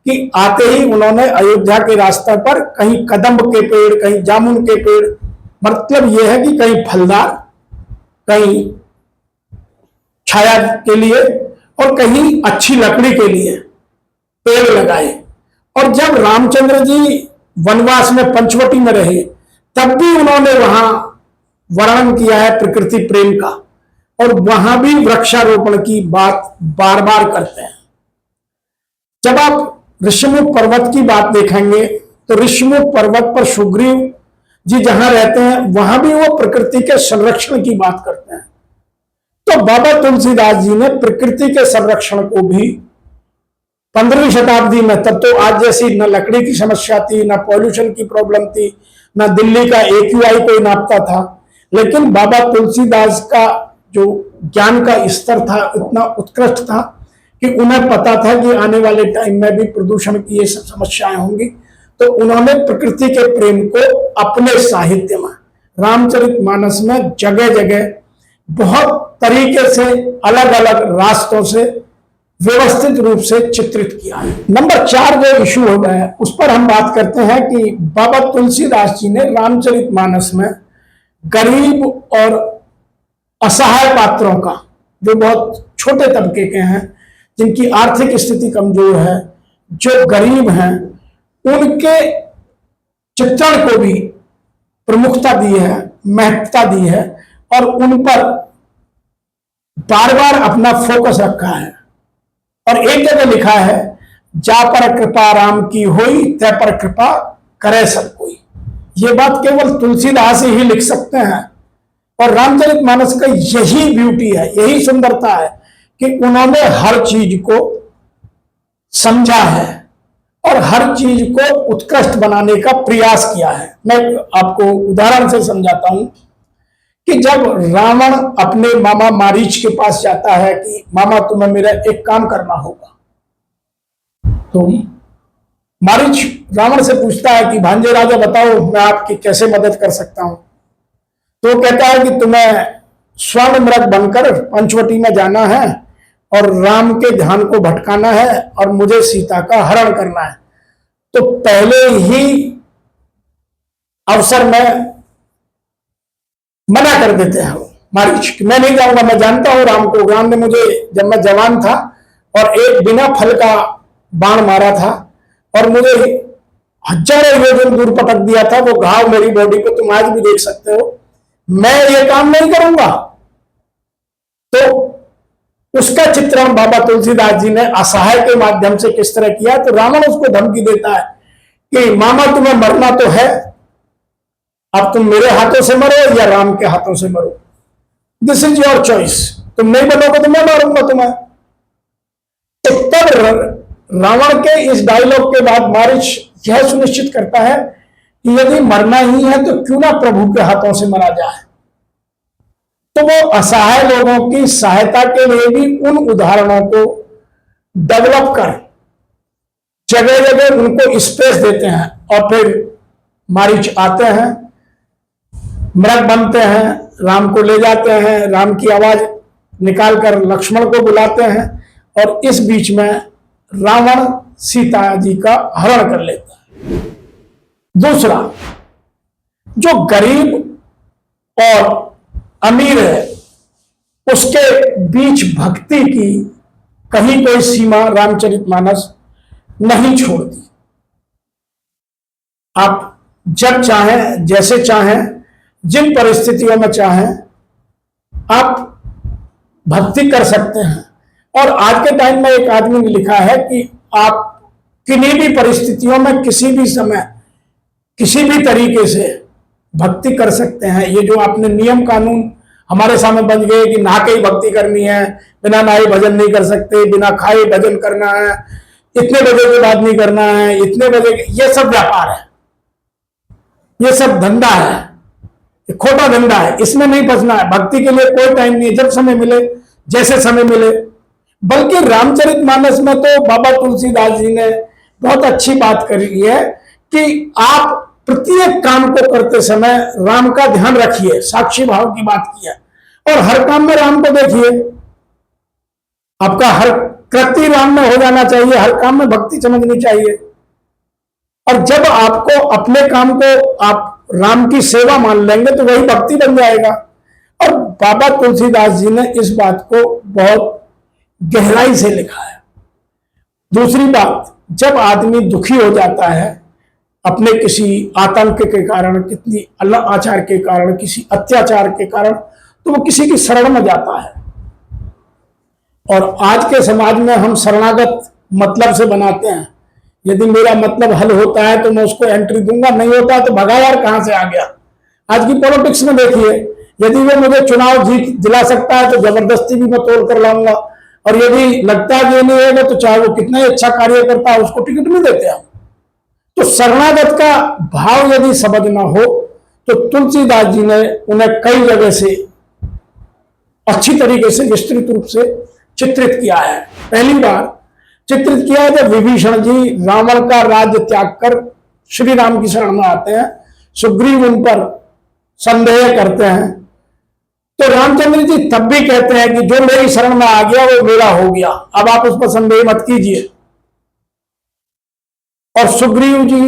कि आते ही उन्होंने अयोध्या के रास्ते पर कहीं कदम्ब के पेड़, कहीं जामुन के पेड़, मतलब यह है कि कहीं फलदार, कहीं छाया के लिए और कहीं अच्छी लकड़ी के लिए पेड़ लगाए। और जब रामचंद्र जी वनवास में पंचवटी में रहे तब भी उन्होंने वहां वर्णन किया है प्रकृति प्रेम का, और वहां भी वृक्षारोपण की बात बार बार करते हैं। जब आप ऋषिमुख पर्वत की बात देखेंगे तो ऋषिमुख पर्वत पर सुग्रीव जी जहां रहते हैं वहां भी वो प्रकृति के संरक्षण की बात करते हैं। तो बाबा तुलसीदास जी ने प्रकृति के संरक्षण को भी 15वीं शताब्दी में, तब तो आज जैसी न लकड़ी की समस्या थी, न पॉल्यूशन की प्रॉब्लम थी, न दिल्ली का AQI कोई नापता था, लेकिन बाबा तुलसीदास का जो ज्ञान का स्तर था इतना उत्कृष्ट था कि उन्हें पता था कि आने वाले टाइम में भी प्रदूषण की ये सब समस्याएं होंगी। तो उन्होंने प्रकृति के प्रेम को अपने साहित्य में, रामचरितमानस में जगह जगह बहुत तरीके से, अलग अलग रास्तों से, व्यवस्थित रूप से चित्रित किया है। नंबर 4 जो इशू हो गया उस पर हम बात करते हैं कि बाबा तुलसीदास जी ने रामचरितमानस में गरीब और असहाय पात्रों का, जो बहुत छोटे तबके के हैं, जिनकी आर्थिक स्थिति कमजोर है, जो गरीब हैं, उनके चित्रण को भी प्रमुखता दी है, महत्ता दी है और उन पर बार बार अपना फोकस रखा है। और एक जगह लिखा है, जा पर कृपा राम की होई, तय पर कृपा करे सब कोई। ये बात केवल तुलसीदास ही लिख सकते हैं। और रामचरितमानस का यही ब्यूटी है, यही सुंदरता है कि उन्होंने हर चीज को समझा है और हर चीज को उत्कृष्ट बनाने का प्रयास किया है। मैं आपको उदाहरण से समझाता हूं कि जब रावण अपने मामा मारीच के पास जाता है कि मामा तुम्हें मेरा एक काम करना होगा, तो मारीच रावण से पूछता है कि भांजे राजा बताओ मैं आपकी कैसे मदद कर सकता हूं। तो वो कहता है कि तुम्हें स्वर्ण मृग बनकर पंचवटी में जाना है और राम के ध्यान को भटकाना है और मुझे सीता का हरण करना है। तो पहले ही अवसर में मना कर देते हैं मारीच, मैं नहीं जाऊंगा, मैं जानता हूं राम को। राम ने मुझे जब मैं जवान था और एक बिना फल का बाण मारा था और मुझे हजारों योजन दूर पटक दिया था, वो घाव मेरी बॉडी पे तुम आज भी देख सकते हो, मैं ये काम नहीं करूंगा। तो उसका चित्रण बाबा तुलसीदास जी ने असहाय के माध्यम से किस तरह किया। तो रावण उसको धमकी देता है कि मामा तुम्हें मरना तो है, अब तुम मेरे हाथों से मरो या राम के हाथों से मरो, दिस इज योर चॉइस, तुम नहीं बनोगे तो मैं मारूंगा तुम्हें। तो तब रावण के इस डायलॉग के बाद मारीच यह सुनिश्चित करता है कि यदि मरना ही है तो क्यों ना प्रभु के हाथों से मरा जाए। तो वो असहाय लोगों की सहायता के लिए भी उन उदाहरणों को डेवलप कर जगह जगह उनको स्पेस देते हैं। और फिर मारीच आते हैं, मृग बनते हैं, राम को ले जाते हैं, राम की आवाज निकालकर लक्ष्मण को बुलाते हैं और इस बीच में रावण सीता जी का हरण कर लेता है। दूसरा, जो गरीब और अमीर है, उसके बीच भक्ति की कहीं कोई सीमा रामचरितमानस नहीं छोड़ती। आप जब चाहें, जैसे चाहें, जिन परिस्थितियों में चाहें, आप भक्ति कर सकते हैं। और आज के टाइम में एक आदमी ने लिखा है कि आप किन्हीं भी परिस्थितियों में, किसी भी समय, किसी भी तरीके से भक्ति कर सकते हैं। ये जो आपने नियम कानून हमारे सामने बन गए कि नहा के ही भक्ति करनी है, बिना नहाए भजन नहीं कर सकते, बिना खाए भजन करना है, इतने बजे के बाद नहीं करना है, इतने बजे, ये सब व्यापार है, ये सब धंधा है, ये खोटा धंधा है, इसमें नहीं फंसना है। भक्ति के लिए कोई टाइम नहीं है, जब समय मिले, जैसे समय मिले। बल्कि रामचरितमानस में तो बाबा तुलसीदास जी ने बहुत अच्छी बात करी है कि आप प्रत्येक काम को करते समय राम का ध्यान रखिए, साक्षी भाव की बात की है, और हर काम में राम को देखिए। आपका हर कृत्य राम में हो जाना चाहिए, हर काम में भक्ति समझनी चाहिए। और जब आपको अपने काम को आप राम की सेवा मान लेंगे तो वही भक्ति बन जाएगा। और बाबा तुलसीदास जी ने इस बात को बहुत गहराई से लिखा है। दूसरी बात, जब आदमी दुखी हो जाता है अपने किसी आतंक के कारण, कितनी अत्याचार के कारण, किसी अत्याचार के कारण, तो वो किसी की शरण में जाता है। और आज के समाज में हम शरणागत मतलब से बनाते हैं। यदि मेरा मतलब हल होता है तो मैं उसको एंट्री दूंगा, नहीं होता तो भगा यार, कहां से आ गया। आज की पॉलिटिक्स में देखिए, यदि वो मुझे चुनाव जीत दिला सकता है तो जबरदस्ती भी मैं तोड़ कर लाऊंगा, और यदि लगता है कि नहीं होगा तो चाहे वो कितना ही अच्छा कार्य करता है उसको टिकट नहीं देते हम। तो शरणागत का भाव यदि समझना हो तो तुलसीदास जी ने उन्हें कई जगह से अच्छी तरीके से विस्तृत रूप से चित्रित किया है। पहली बार चित्रित किया है जब विभीषण जी रावण का राज्य त्याग कर श्री राम की शरण में आते हैं, सुग्रीव उन पर संदेह करते हैं, तो रामचंद्र जी तब भी कहते हैं कि जो मेरी शरण में आ गया वो मेरा हो गया, अब आप उस पर संदेह मत कीजिए। और सुग्रीव जी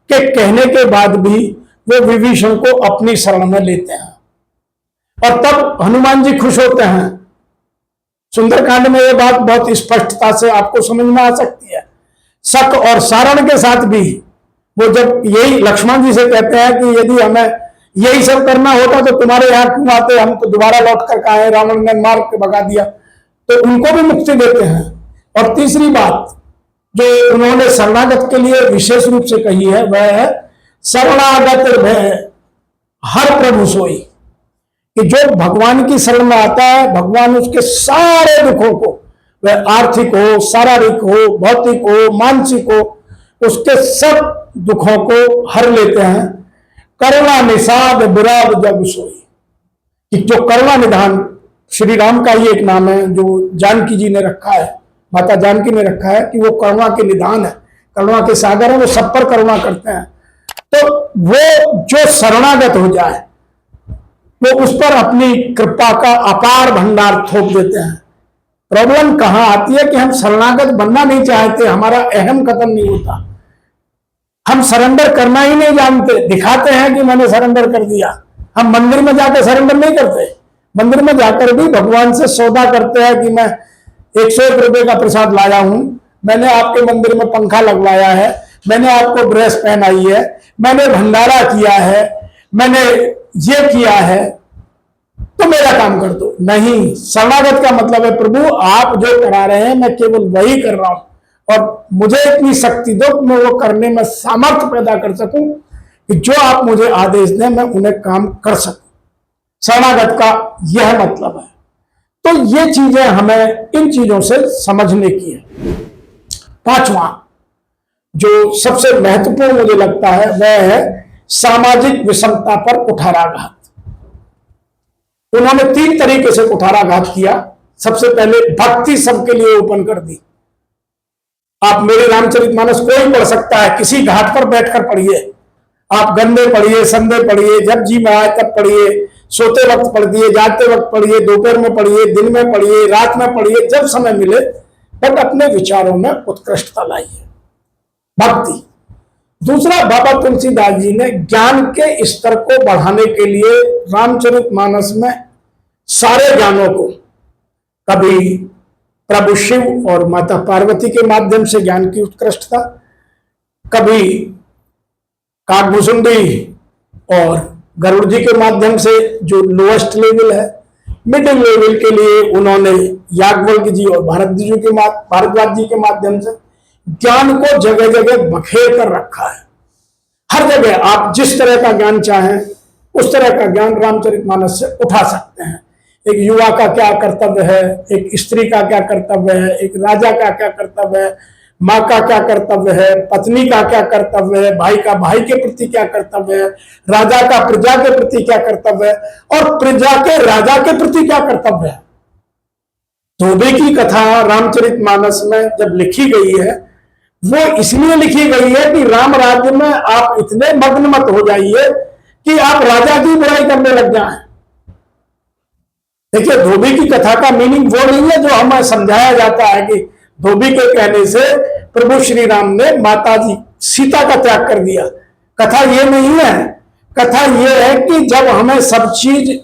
के कहने के बाद भी वो विभीषण को अपनी शरण में लेते हैं, और तब हनुमान जी खुश होते हैं। सुंदरकांड में ये बात बहुत स्पष्टता से आपको समझ में आ सकती है। शक और सारण के साथ भी वो जब यही लक्ष्मण जी से कहते हैं कि यदि हमें यही सब करना होता तो तुम्हारे यहाँ क्यों आते, हम तो दोबारा लौट कर आए, रावण ने मार के भगा दिया, तो उनको भी मुक्ति देते हैं। और तीसरी बात जो उन्होंने शरणागत के लिए विशेष रूप से कही है वह है शरणागत भय हर प्रभु सोई, कि जो भगवान की शरण में आता है भगवान उसके सारे दुखों को, वह आर्थिक हो, शारीरिक हो, भौतिक हो, मानसिक हो, उसके सब दुखों को हर लेते हैं। करुणा निषाद बुराद जग सोई, कि जो करुणा निधान श्री राम का ही एक नाम है जो जानकी जी ने रखा है, माता जानकी ने रखा है कि वो करुणा के निधान है, करुणा के सागर है, वो सब पर करुणा करते हैं। तो वो जो शरणागत हो जाए वो उस पर अपनी कृपा का अपार भंडार थोप देते हैं। प्रॉब्लम कहां आती है कि हम शरणागत बनना नहीं चाहते, हमारा अहम खत्म नहीं होता, हम सरेंडर करना ही नहीं जानते, दिखाते हैं कि मैंने सरेंडर कर दिया। हम मंदिर में जाकर सरेंडर नहीं करते, मंदिर में जाकर भी भगवान से सौदा करते हैं कि मैं 101 रुपए का प्रसाद लाया हूं, मैंने आपके मंदिर में पंखा लगवाया है, मैंने आपको ड्रेस पहनाई है, मैंने भंडारा किया है, मैंने ये किया है, तो मेरा काम कर दो। नहीं, शरणागत का मतलब है प्रभु आप जो करा रहे हैं मैं केवल वही कर रहा हूं, और मुझे इतनी शक्ति दो कि मैं वो करने में सामर्थ्य पैदा कर सकूं कि जो आप मुझे आदेश दें मैं उन्हें काम कर सकूं। शरणागत का यह मतलब है। तो ये चीजें हमें इन चीजों से समझने की है। पांचवा जो सबसे महत्वपूर्ण मुझे लगता है वह है सामाजिक विषमता पर कुठाराघात। उन्होंने 3 तरीके से कुठाराघात किया। सबसे पहले भक्ति सबके लिए ओपन कर दी। आप मेरे रामचरितमानस कोई पढ़ सकता है, किसी घाट पर बैठकर पढ़िए, आप गंदे पढ़िए, संदे पढ़िए, जब जी में आए तब पढ़िए, सोते वक्त पढ़िए, जाते वक्त पढ़िए, दोपहर में पढ़िए, दिन में पढ़िए, रात में पढ़िए, जब समय मिले, बट अपने विचारों में उत्कृष्टता लाइए। भक्ति दूसरा, बाबा तुलसीदास जी ने ज्ञान के स्तर को बढ़ाने के लिए रामचरितमानस में सारे ज्ञानों को, कभी प्रभु शिव और माता पार्वती के माध्यम से ज्ञान की उत्कृष्टता, कभी काकभूषुंडी और गरुड़ जी के माध्यम से जो लोएस्ट लेवल है, मिडिल लेवल के लिए उन्होंने याज्ञवल्क्य जी और भारद्वाज जी के माध्यम से ज्ञान को जगह जगह बखेर कर रखा है। हर जगह आप जिस तरह का ज्ञान चाहें उस तरह का ज्ञान रामचरितमानस से उठा सकते हैं। एक युवा का क्या कर्तव्य है, एक स्त्री का क्या कर्तव्य है, एक राजा का क्या कर्तव्य है, माँ का क्या कर्तव्य है, पत्नी का क्या कर्तव्य है, भाई का भाई के प्रति क्या कर्तव्य है, राजा का प्रजा के प्रति क्या कर्तव्य है और प्रजा के राजा के प्रति क्या कर्तव्य है। धोबी की कथा रामचरितमानस में जब लिखी गई है वो इसलिए लिखी गई है कि राम राज्य में आप इतने मग्न मत हो जाइए कि आप राजा की बुराई करने लग जाएं। देखिए, धोबी की कथा का मीनिंग वो नहीं है जो हमें समझाया जाता है कि धोबी के कहने से प्रभु श्री राम ने माता जी सीता का त्याग कर दिया। कथा ये नहीं है। कथा ये है कि जब हमें सब चीज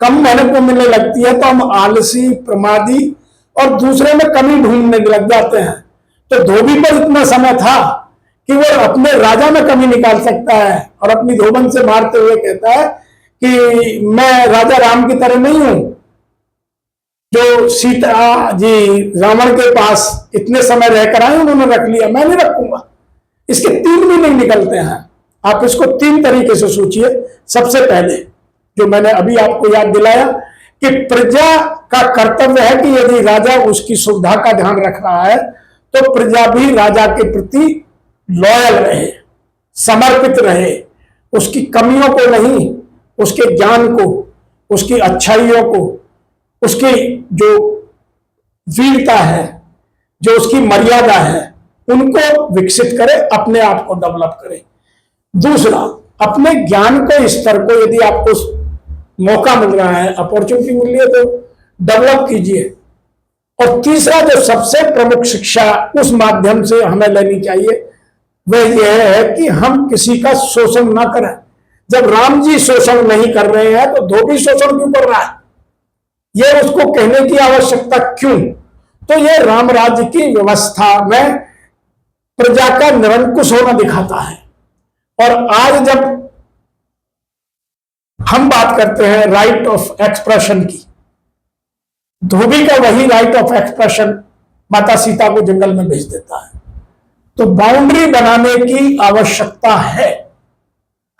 कम मेहनत में मिलने लगती है तो हम आलसी, प्रमादी और दूसरे में कमी ढूंढने लग जाते हैं। तो धोबी पर इतना समय था कि वो अपने राजा में कमी निकाल सकता है और अपनी धोबन से मारते हुए कहता है कि मैं राजा राम की तरह नहीं हूं जो सीता जी रावण के पास इतने समय रहकर आए, उन्होंने रख लिया, मैं नहीं रखूंगा। इसके तीन मीनिंग निकलते हैं। आप इसको तीन तरीके से सोचिए। सबसे पहले जो मैंने अभी आपको याद दिलाया कि प्रजा का कर्तव्य है कि यदि राजा उसकी सुविधा का ध्यान रख रहा है तो प्रजा भी राजा के प्रति लॉयल रहे, समर्पित रहे, उसकी कमियों को नहीं, उसके ज्ञान को, उसकी अच्छाइयों को, उसकी जो वीरता है, जो उसकी मर्यादा है, उनको विकसित करे, अपने आप को डेवलप करे। दूसरा, अपने ज्ञान के स्तर को यदि आपको मौका मिल रहा है, अपॉर्चुनिटी मिल रही है तो डेवलप कीजिए। और तीसरा, जो सबसे प्रमुख शिक्षा उस माध्यम से हमें लेनी चाहिए वह यह है कि हम किसी का शोषण ना करें। जब राम जी शोषण नहीं कर रहे हैं तो धोबी शोषण क्यों कर रहा है, यह उसको कहने की आवश्यकता क्यों? तो यह राम राज्य की व्यवस्था में प्रजा का निरंकुश होना दिखाता है। और आज जब हम बात करते हैं राइट ऑफ एक्सप्रेशन की, धोबी का वही राइट ऑफ एक्सप्रेशन माता सीता को जंगल में भेज देता है। तो बाउंड्री बनाने की आवश्यकता है।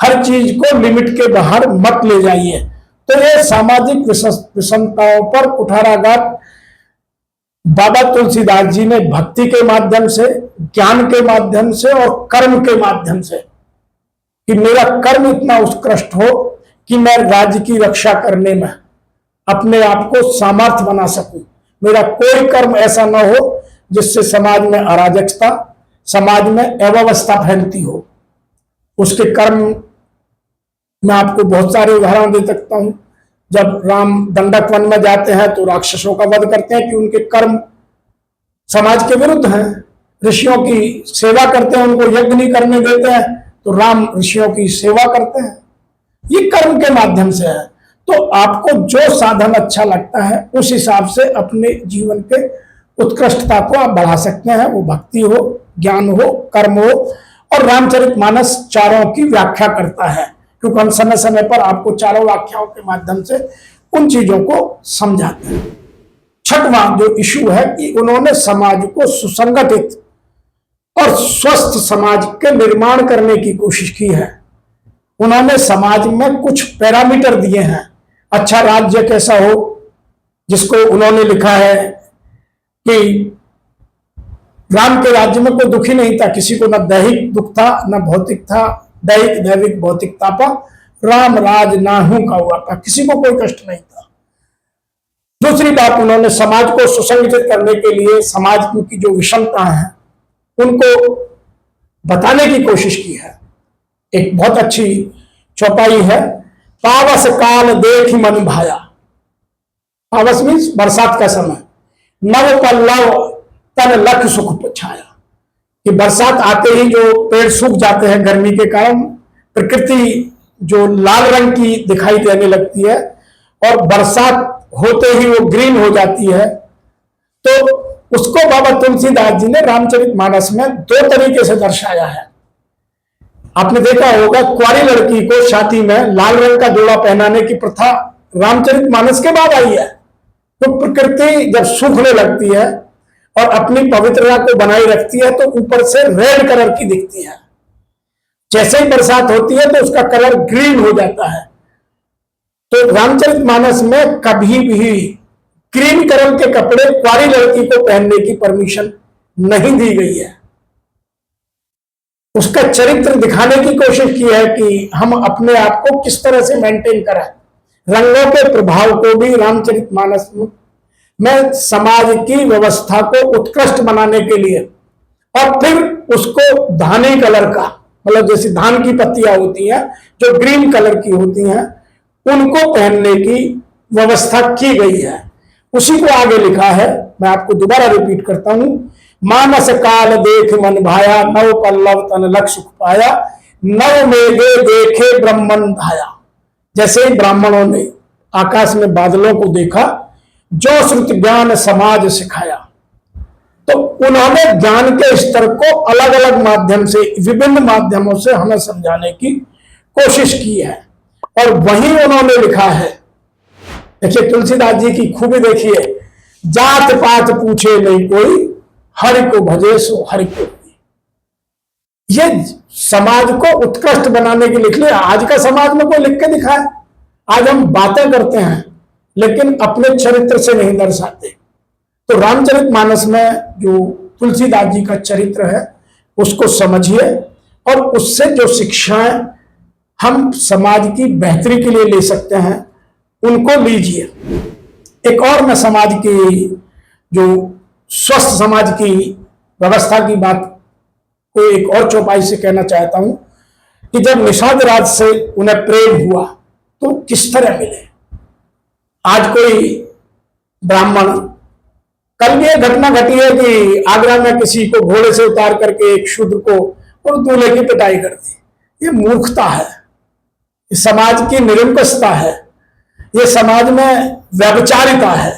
हर चीज को लिमिट के बाहर मत ले जाइए। तो ये सामाजिक विषमताओं पर कुठाराघात बाबा तुलसीदास जी ने भक्ति के माध्यम से, ज्ञान के माध्यम से और कर्म के माध्यम से, कि मेरा कर्म इतना उत्कृष्ट हो कि मैं राज्य की रक्षा करने में अपने आप को सामर्थ्य बना सकूं। मेरा कोई कर्म ऐसा न हो जिससे समाज में अराजकता, समाज में अव्यवस्था फैलती हो। उसके कर्म मैं आपको बहुत सारे उदाहरण दे सकता हूं। जब राम दंडक वन में जाते हैं तो राक्षसों का वध करते हैं कि उनके कर्म समाज के विरुद्ध हैं। ऋषियों की सेवा करते हैं, उनको यज्ञ नहीं करने देते हैं तो राम ऋषियों की सेवा करते हैं। ये कर्म के माध्यम से है। तो आपको जो साधन अच्छा लगता है उस हिसाब से अपने जीवन के उत्कृष्टता को आप बढ़ा सकते हैं। वो भक्ति हो, ज्ञान हो, कर्म हो। और रामचरितमानस चारों की व्याख्या करता है, क्योंकि हम समय समय पर आपको चारों व्याख्याओं के माध्यम से उन चीजों को समझाते हैं। छठवां जो इशू है कि उन्होंने समाज को सुसंगठित और स्वस्थ समाज के निर्माण करने की कोशिश की है। उन्होंने समाज में कुछ पैरामीटर दिए हैं। अच्छा राज्य कैसा हो, जिसको उन्होंने लिखा है कि राम के राज्य में कोई दुखी नहीं था, किसी को न दैहिक दुख था न भौतिक था, दैहिक दैविक भौतिक तापा, राम राज नाहू का हुआ था, किसी को कोई कष्ट नहीं था। दूसरी बात, उन्होंने समाज को सुसंगठित करने के लिए समाज की जो विषमता है उनको बताने की कोशिश की है। एक बहुत अच्छी चौपाई है, पावस काल देख मन भाया। पावस मीन्स बरसात का समय, नव पल्लव तन लख सुख छाया। कि बरसात आते ही जो पेड़ सूख जाते हैं गर्मी के कारण, प्रकृति जो लाल रंग की दिखाई देने लगती है और बरसात होते ही वो ग्रीन हो जाती है। तो उसको बाबा तुलसीदास जी ने रामचरितमानस में दो तरीके से दर्शाया है। आपने देखा होगा कुंवारी लड़की को शादी में लाल रंग का जोड़ा पहनाने की प्रथा रामचरितमानस के बाद आई है। तो प्रकृति जब सूखने लगती है और अपनी पवित्रता को बनाए रखती है तो ऊपर से रेड कलर की दिखती है। जैसे ही बरसात होती है तो उसका कलर ग्रीन हो जाता है। तो रामचरितमानस में कभी भी ग्रीन कलर के कपड़े कुंवारी लड़की को पहनने की परमिशन नहीं दी गई है। उसका चरित्र दिखाने की कोशिश की है कि हम अपने आप को किस तरह से मेंटेन करें। रंगों के प्रभाव को भी रामचरितमानस में समाज की व्यवस्था को उत्कृष्ट बनाने के लिए, और फिर उसको धानी कलर का, मतलब जैसे धान की पत्तियां होती हैं जो ग्रीन कलर की होती हैं, उनको पहनने की व्यवस्था की गई है। उसी को आगे लिखा है, मैं आपको दोबारा रिपीट करता हूं। मानस काल देख मन भाया, नव पल्लव तन लख सुख पाया, नव मेघे देखे ब्रह्मन धाया। जैसे ही ब्राह्मणों ने आकाश में बादलों को देखा, जो श्रुत ज्ञान समाज सिखाया, तो उन्होंने ज्ञान के स्तर को अलग अलग माध्यम से, विभिन्न माध्यमों से हमें समझाने की कोशिश की है। और वही उन्होंने लिखा है, देखिए तुलसीदास जी की खूबी देखिए, जात पात पूछे नहीं कोई, हरि को भजे सो हरि को। ये समाज को उत्कृष्ट बनाने के लिख लिया। आज का समाज में कोई लिख के दिखाए? आज हम बातें करते हैं लेकिन अपने चरित्र से नहीं दर्शाते। तो रामचरितमानस में जो तुलसीदास जी का चरित्र है उसको समझिए और उससे जो शिक्षाएं हम समाज की बेहतरी के लिए ले सकते हैं उनको लीजिए। एक और मैं समाज की, जो स्वस्थ समाज की व्यवस्था की बात को एक और चौपाई से कहना चाहता हूं कि जब निषाद राज से उन्हें प्रेम हुआ तो किस तरह मिले। आज कोई ब्राह्मण, कल भी एक घटना घटी है कि आगरा में किसी को घोड़े से उतार करके एक शूद्र को और दूल्हे की पिटाई कर दी। ये मूर्खता है, ये समाज की निरंकुशता है, ये समाज में व्यभिचारिता है।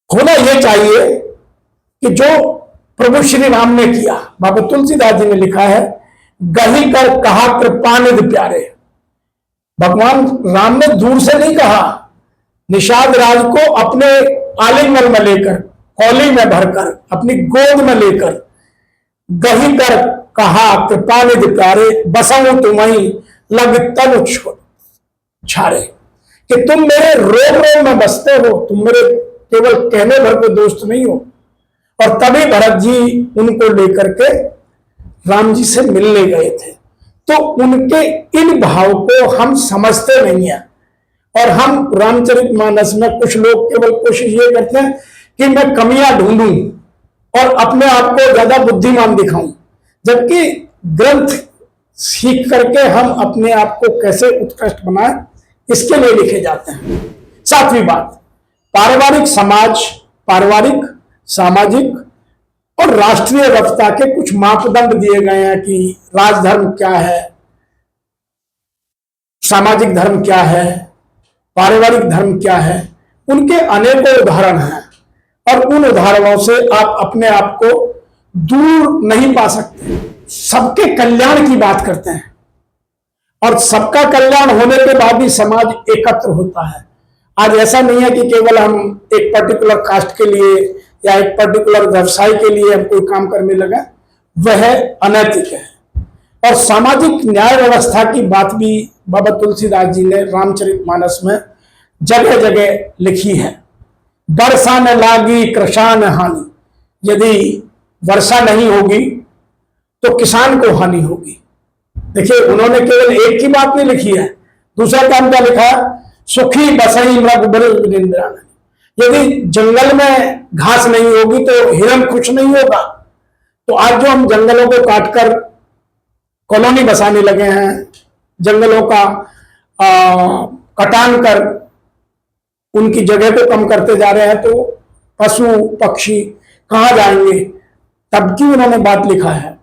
होना यह चाहिए कि जो प्रभु श्री राम ने किया, बाबा तुलसीदास जी ने लिखा है, गही कर कहा कृपानिधि प्यारे। भगवान राम ने दूर से नहीं कहा, निषाद राज को अपने आलिंगन में लेकर, कौली में भरकर, अपनी गोद में लेकर गही कर कहा कृपानिधि प्यारे, बसऊं तुम्हीं लग तन छारे। कि तुम मेरे रोम रोम में बसते हो, तुम मेरे केवल कहने भर के दोस्त नहीं हो। और तभी भरत जी उनको लेकर के राम जी से मिलने गए थे। तो उनके इन भाव को हम समझते नहीं है और हम रामचरितमानस में कुछ लोग केवल कोशिश ये करते हैं कि मैं कमियां ढूंढूं और अपने आप को ज्यादा बुद्धिमान दिखाऊं, जबकि ग्रंथ सीख करके हम अपने आप को कैसे उत्कृष्ट बनाएं इसके लिए लिखे जाते हैं। सातवीं बात, पारिवारिक समाज, पारिवारिक, सामाजिक और राष्ट्रीय व्यवस्था के कुछ मापदंड दिए गए हैं कि राजधर्म क्या है, सामाजिक धर्म क्या है, पारिवारिक धर्म क्या है। उनके अनेकों उदाहरण हैं और उन उदाहरणों से आप अपने आप को दूर नहीं पा सकते। सबके कल्याण की बात करते हैं और सबका कल्याण होने के बाद ही समाज एकत्र होता है। आज ऐसा नहीं है कि केवल हम एक पर्टिकुलर कास्ट के लिए या एक पर्टिकुलर व्यवसाय के लिए हम कोई काम करने लगे, वह अनैतिक है। और सामाजिक न्याय व्यवस्था की बात भी बाबा तुलसीदास जी ने रामचरितमानस में जगह जगह लिखी है। वर्षा न लागी कृषान हानि, यदि वर्षा नहीं होगी तो किसान को हानि होगी। देखिए उन्होंने केवल एक की बात नहीं लिखी है, दूसरा काम क्या लिखा, सुखी बसई मृग, यदि जंगल में घास नहीं होगी तो हिरण खुश नहीं होगा। तो आज जो हम जंगलों को काटकर कॉलोनी बसाने लगे हैं, जंगलों का कटान कर उनकी जगह को कम करते जा रहे हैं, तो पशु पक्षी कहाँ जाएंगे। तब की उन्होंने बात लिखा है,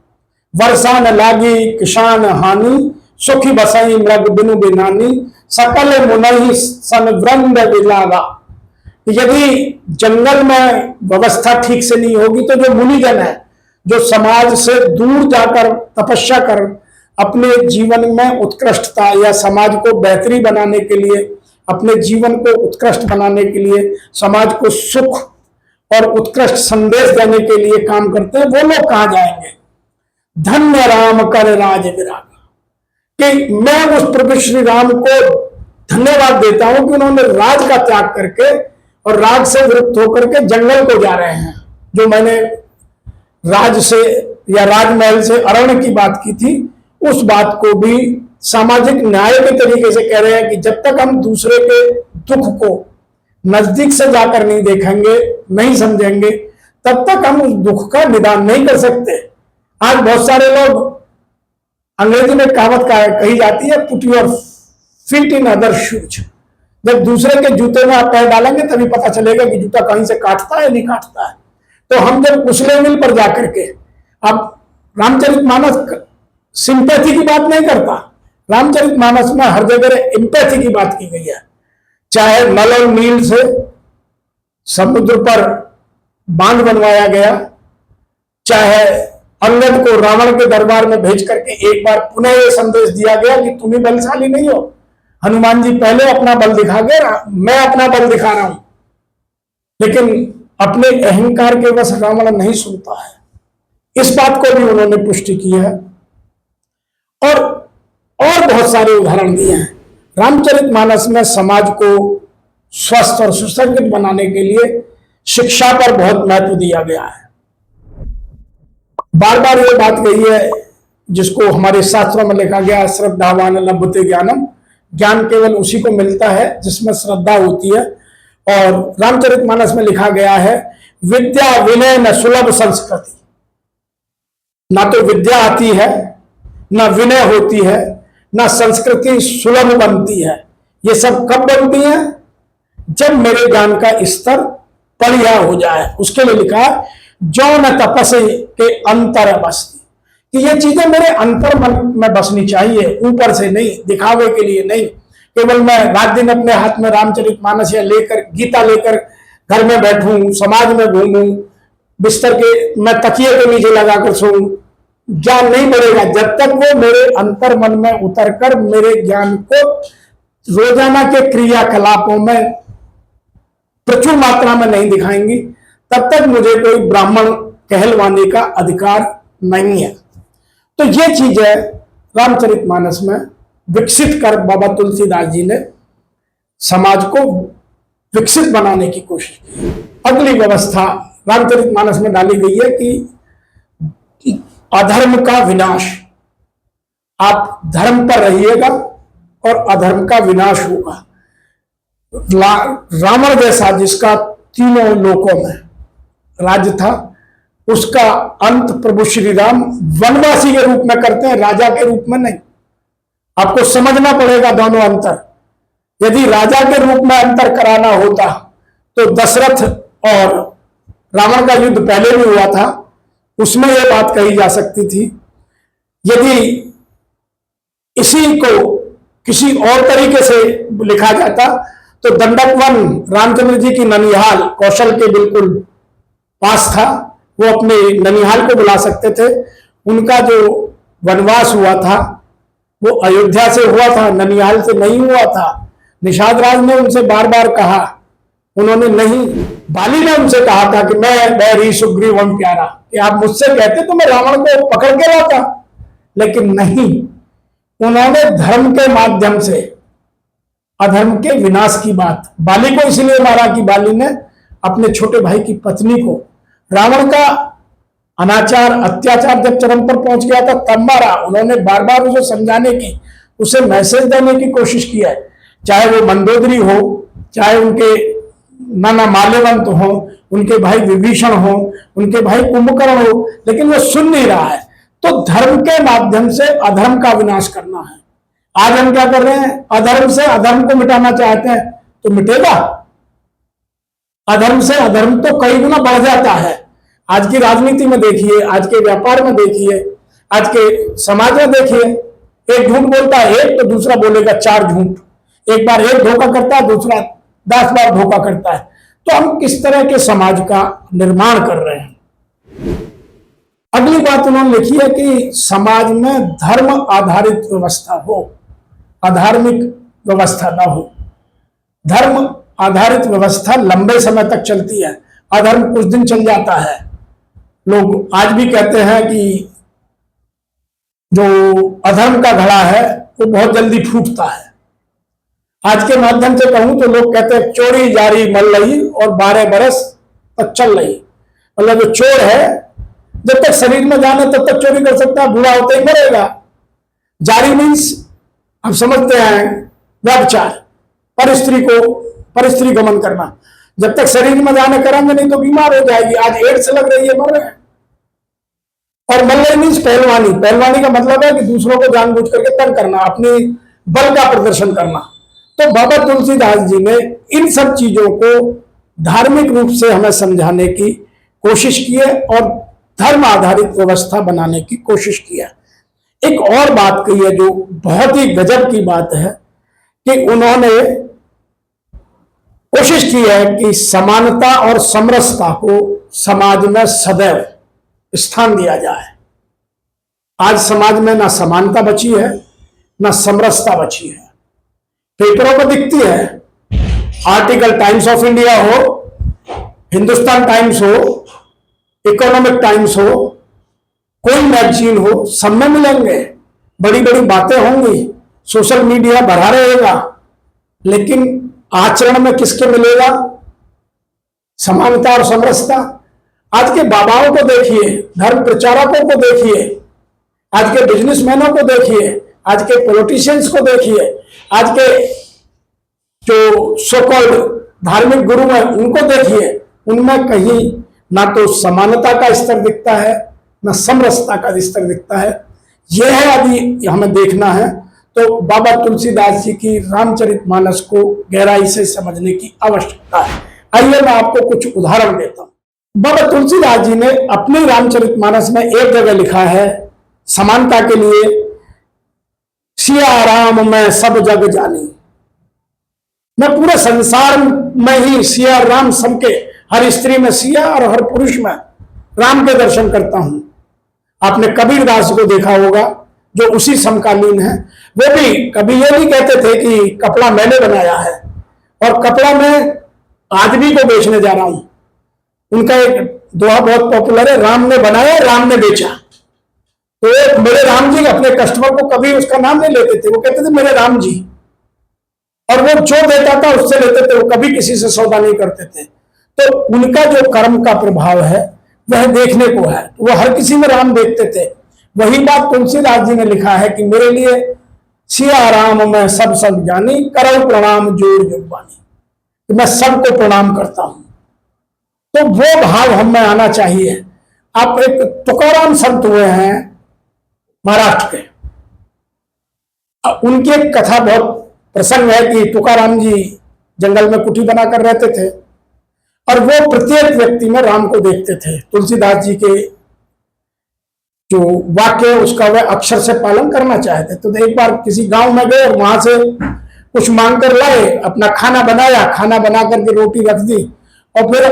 वर्षा न लागी किसान हानि, सुखी बसई मृग बिनु बिनानी, सकल मुनहि सन वृंद बिलागा। यदि जंगल में व्यवस्था ठीक से नहीं होगी तो जो मुनिजन है, जो समाज से दूर जाकर तपस्या कर अपने जीवन में उत्कृष्टता या समाज को बेहतरी बनाने के लिए, अपने जीवन को उत्कृष्ट बनाने के लिए, समाज को सुख और उत्कृष्ट संदेश देने के लिए काम करते हैं, वो लोग कहां जाएंगे। धन्य राम कर राज विरागा, कि मैं उस प्रभु श्री राम को धन्यवाद देता हूं कि उन्होंने राज का त्याग करके और राज से विरुद्ध होकर के जंगल को जा रहे हैं। जो मैंने राज से या राजमहल से अरण्य की बात की थी, उस बात को भी सामाजिक न्याय के तरीके से कह रहे हैं कि जब तक हम दूसरे के दुख को नजदीक से जाकर नहीं देखेंगे, नहीं समझेंगे, तब तक हम उस दुख का निदान नहीं कर सकते। आज बहुत सारे लोग, अंग्रेजी में कहावत कही जाती है, put your feet in other shoes. जब दूसरे के जूते में आप पैर डालेंगे तभी पता चलेगा कि जूता कहीं से काटता है नहीं काटता है। तो हम जब उस लेवल पर जाकर के, अब रामचरितमानस सिंपैथी की बात नहीं करता, रामचरितमानस में हर जगह एम्पैथी की बात की गई है। चाहे नल और नील से समुद्र पर बांध बनवाया गया, चाहे अंगद को रावण के दरबार में भेज करके एक बार पुनः यह संदेश दिया गया कि तुम ही बलशाली नहीं हो, हनुमान जी पहले अपना बल दिखा गए, मैं अपना बल दिखा रहा हूं। लेकिन अपने अहंकार के वश रावण नहीं सुनता है। इस बात को भी उन्होंने पुष्टि की है और बहुत सारे उदाहरण दिए हैं। रामचरितमानस में समाज को स्वस्थ और सुसंगत बनाने के लिए शिक्षा पर बहुत महत्व दिया गया है। बार बार ये बात कही है जिसको हमारे शास्त्रों में लिखा गया है, श्रद्धावान लभते ज्ञानम, ज्ञान केवल उसी को मिलता है जिसमें श्रद्धा होती है। और रामचरितमानस में लिखा गया है, विद्या विनय न सुलभ संस्कृति। ना तो विद्या आती है, ना विनय होती है, ना संस्कृति सुलभ बनती है। ये सब कब बनती है? जब मेरे ज्ञान का स्तर बढ़िया हो जाए। उसके लिए लिखा है, जो न तपसे के अंतर बसती, कि ये चीजें मेरे अंतर मन में बसनी चाहिए, ऊपर से नहीं, दिखावे के लिए नहीं। केवल मैं रात दिन अपने हाथ में रामचरितमानस या लेकर, गीता लेकर घर में बैठूं, समाज में घूमूं, बिस्तर के मैं तकिए के नीचे लगाकर सोऊं, ज्ञान नहीं बढ़ेगा जब तक वो मेरे अंतर मन में उतरकर मेरे ज्ञान को रोजाना के क्रियाकलापों में प्रचुर मात्रा में नहीं दिखाएंगी, तब तक मुझे कोई ब्राह्मण कहलवाने का अधिकार नहीं है। तो ये चीजें रामचरितमानस में विकसित कर बाबा तुलसीदास जी ने समाज को विकसित बनाने की कोशिश की। अगली व्यवस्था रामचरितमानस में डाली गई है कि अधर्म का विनाश, आप धर्म पर रहिएगा और अधर्म का विनाश होगा। रावण जैसा जिसका तीनों लोकों में राज्य था, उसका अंत प्रभु श्री राम वनवासी के रूप में करते हैं, राजा के रूप में नहीं। आपको समझना पड़ेगा दोनों अंतर। यदि राजा के रूप में अंतर कराना होता तो दशरथ और रावण का युद्ध पहले भी हुआ था, उसमें यह बात कही जा सकती थी। यदि इसी को किसी और तरीके से लिखा जाता तो दंडक वन रामचंद्र जी की ननिहाल कौशल के बिल्कुल पास था, वो अपने ननिहाल को बुला सकते थे। उनका जो वनवास हुआ था वो अयोध्या से हुआ था, ननिहाल से नहीं हुआ था। निषाद राज ने उनसे बार बार कहा, उन्होंने नहीं। बाली ने उनसे कहा था कि मैं बैरी सुग्रीवम प्यारा, कि आप मुझसे कहते तो मैं रावण को पकड़ के लाता, लेकिन नहीं। उन्होंने धर्म के माध्यम से अधर्म के विनाश की बात, बाली को इसलिए मारा कि बाली ने अपने छोटे भाई की पत्नी को, रावण का अनाचार अत्याचार जब चरम पर पहुंच गया था तब मारा। उन्होंने बार बार उसे समझाने की, उसे मैसेज देने की कोशिश की है, चाहे वो मंदोदरी हो, चाहे उनके नाना माल्यवंत हो, उनके भाई विभीषण हो, उनके भाई कुंभकर्ण हो, लेकिन वो सुन नहीं रहा है। तो धर्म के माध्यम से अधर्म का विनाश करना है। आज हम क्या कर रहे हैं? अधर्म से अधर्म को मिटाना चाहते हैं तो मिटेगा? अधर्म से अधर्म तो कई गुना बढ़ जाता है। आज की राजनीति में देखिए, आज के व्यापार में देखिए, आज के समाज में देखिए, एक झूठ बोलता है एक, तो दूसरा बोलेगा 4 झूठ। एक बार एक धोखा करता है, दूसरा 10 बार धोखा करता है। तो हम किस तरह के समाज का निर्माण कर रहे हैं। अगली बात उन्होंने लिखी है कि समाज में धर्म आधारित व्यवस्था हो, अधार्मिक व्यवस्था ना हो। धर्म आधारित व्यवस्था लंबे समय तक चलती है, अधर्म कुछ दिन चल जाता है। लोग आज भी कहते हैं कि जो अधर्म का घड़ा है वो बहुत जल्दी फूटता है। आज के माध्यम से कहूं तो लोग कहते हैं चोरी जारी मल रही और 12 बरस तक चल रही। मतलब जो चोर है जब तक शरीर में जाने तब तक चोरी कर सकता है, बूढ़ा होते ही मरेगा। जारी मीन्स हम समझते हैं व्यभिचार, परस्त्री गमन करना। जब तक शरीर में जाने करेंगे नहीं तो बीमार हो जाएगी। आज एड्स लग रही है, मर रहे हैं। और मल्लई मीन्स पहलवानी। पहलवानी का मतलब है कि दूसरों को जानबूझ करके तंग करना, अपने बल का प्रदर्शन करना। तो बाबा तुलसीदास जी ने इन सब चीजों को धार्मिक रूप से हमें समझाने की कोशिश की है और धर्म आधारित व्यवस्था बनाने की कोशिश की है। एक और बात कही है जो बहुत ही गजब की बात है कि उन्होंने कोशिश की है कि समानता और समरसता को समाज में सदैव स्थान दिया जाए। आज समाज में ना समानता बची है ना समरसता बची है। पेपरों पर दिखती है, आर्टिकल टाइम्स ऑफ इंडिया हो, हिंदुस्तान टाइम्स हो, इकोनॉमिक टाइम्स हो, कोई मैगजीन हो, सब में मिलेंगे, बड़ी बड़ी बातें होंगी, सोशल मीडिया बढ़ा रहेगा, लेकिन आचरण में किसके मिलेगा समानता और समरसता? आज के बाबाओं को देखिए, धर्म प्रचारकों को देखिए, आज के बिजनेसमैनों को देखिए, आज के पॉलिटिशियंस को देखिए, आज के जो सो कॉल्ड धार्मिक गुरु हैं उनको देखिए, उनमें कहीं ना तो समानता का स्तर दिखता है ना समरसता का स्तर दिखता है। यह है अभी हमें देखना है तो बाबा तुलसीदास जी की रामचरितमानस को गहराई से समझने की आवश्यकता है। आइए मैं आपको कुछ उदाहरण देता हूं। बाबा तुलसीदास जी ने अपने रामचरितमानस में एक जगह लिखा है समानता के लिए, सिया राम मैं सब जग जानी। मैं पूरे संसार में ही सिया राम सबके, हर स्त्री में सिया और हर पुरुष में राम के दर्शन करता हूं। आपने कबीरदास को देखा होगा जो उसी समकालीन है। वो भी कभी ये नहीं कहते थे कि कपड़ा मैंने बनाया है और कपड़ा मैं आदमी को बेचने जा रहा हूं। उनका एक दोहा बहुत पॉपुलर है, राम ने बनाया राम ने बेचा। तो मेरे राम जी अपने कस्टमर को कभी उसका नाम नहीं लेते थे, वो कहते थे मेरे राम जी, और वो जो देता था उससे लेते थे, वो कभी किसी से सौदा नहीं करते थे। तो उनका जो कर्म का प्रभाव है वह देखने को है, वो हर किसी में राम देखते थे। वही बात तुलसीदास जी ने लिखा है कि मेरे लिए सिया राम मैं सब सब जानी, करौ प्रणाम जोड़ जुगबानी, कि मैं सबको प्रणाम करता हूं। तो वो भाव हम में आना चाहिए। आप एक तुकाराम संत हुए हैं महाराष्ट्र के, उनकी एक कथा बहुत प्रसंग है कि तुकाराम जी जंगल में कुटी बनाकर रहते थे और वो प्रत्येक व्यक्ति में राम को देखते थे। तुलसीदास जी के जो वाक्य उसका वह अक्षर से पालन करना चाहते। तो एक बार किसी गांव में गए और वहां से कुछ मांग कर लाए, अपना खाना बनाया, खाना बना करके रोटी रख दी और फिर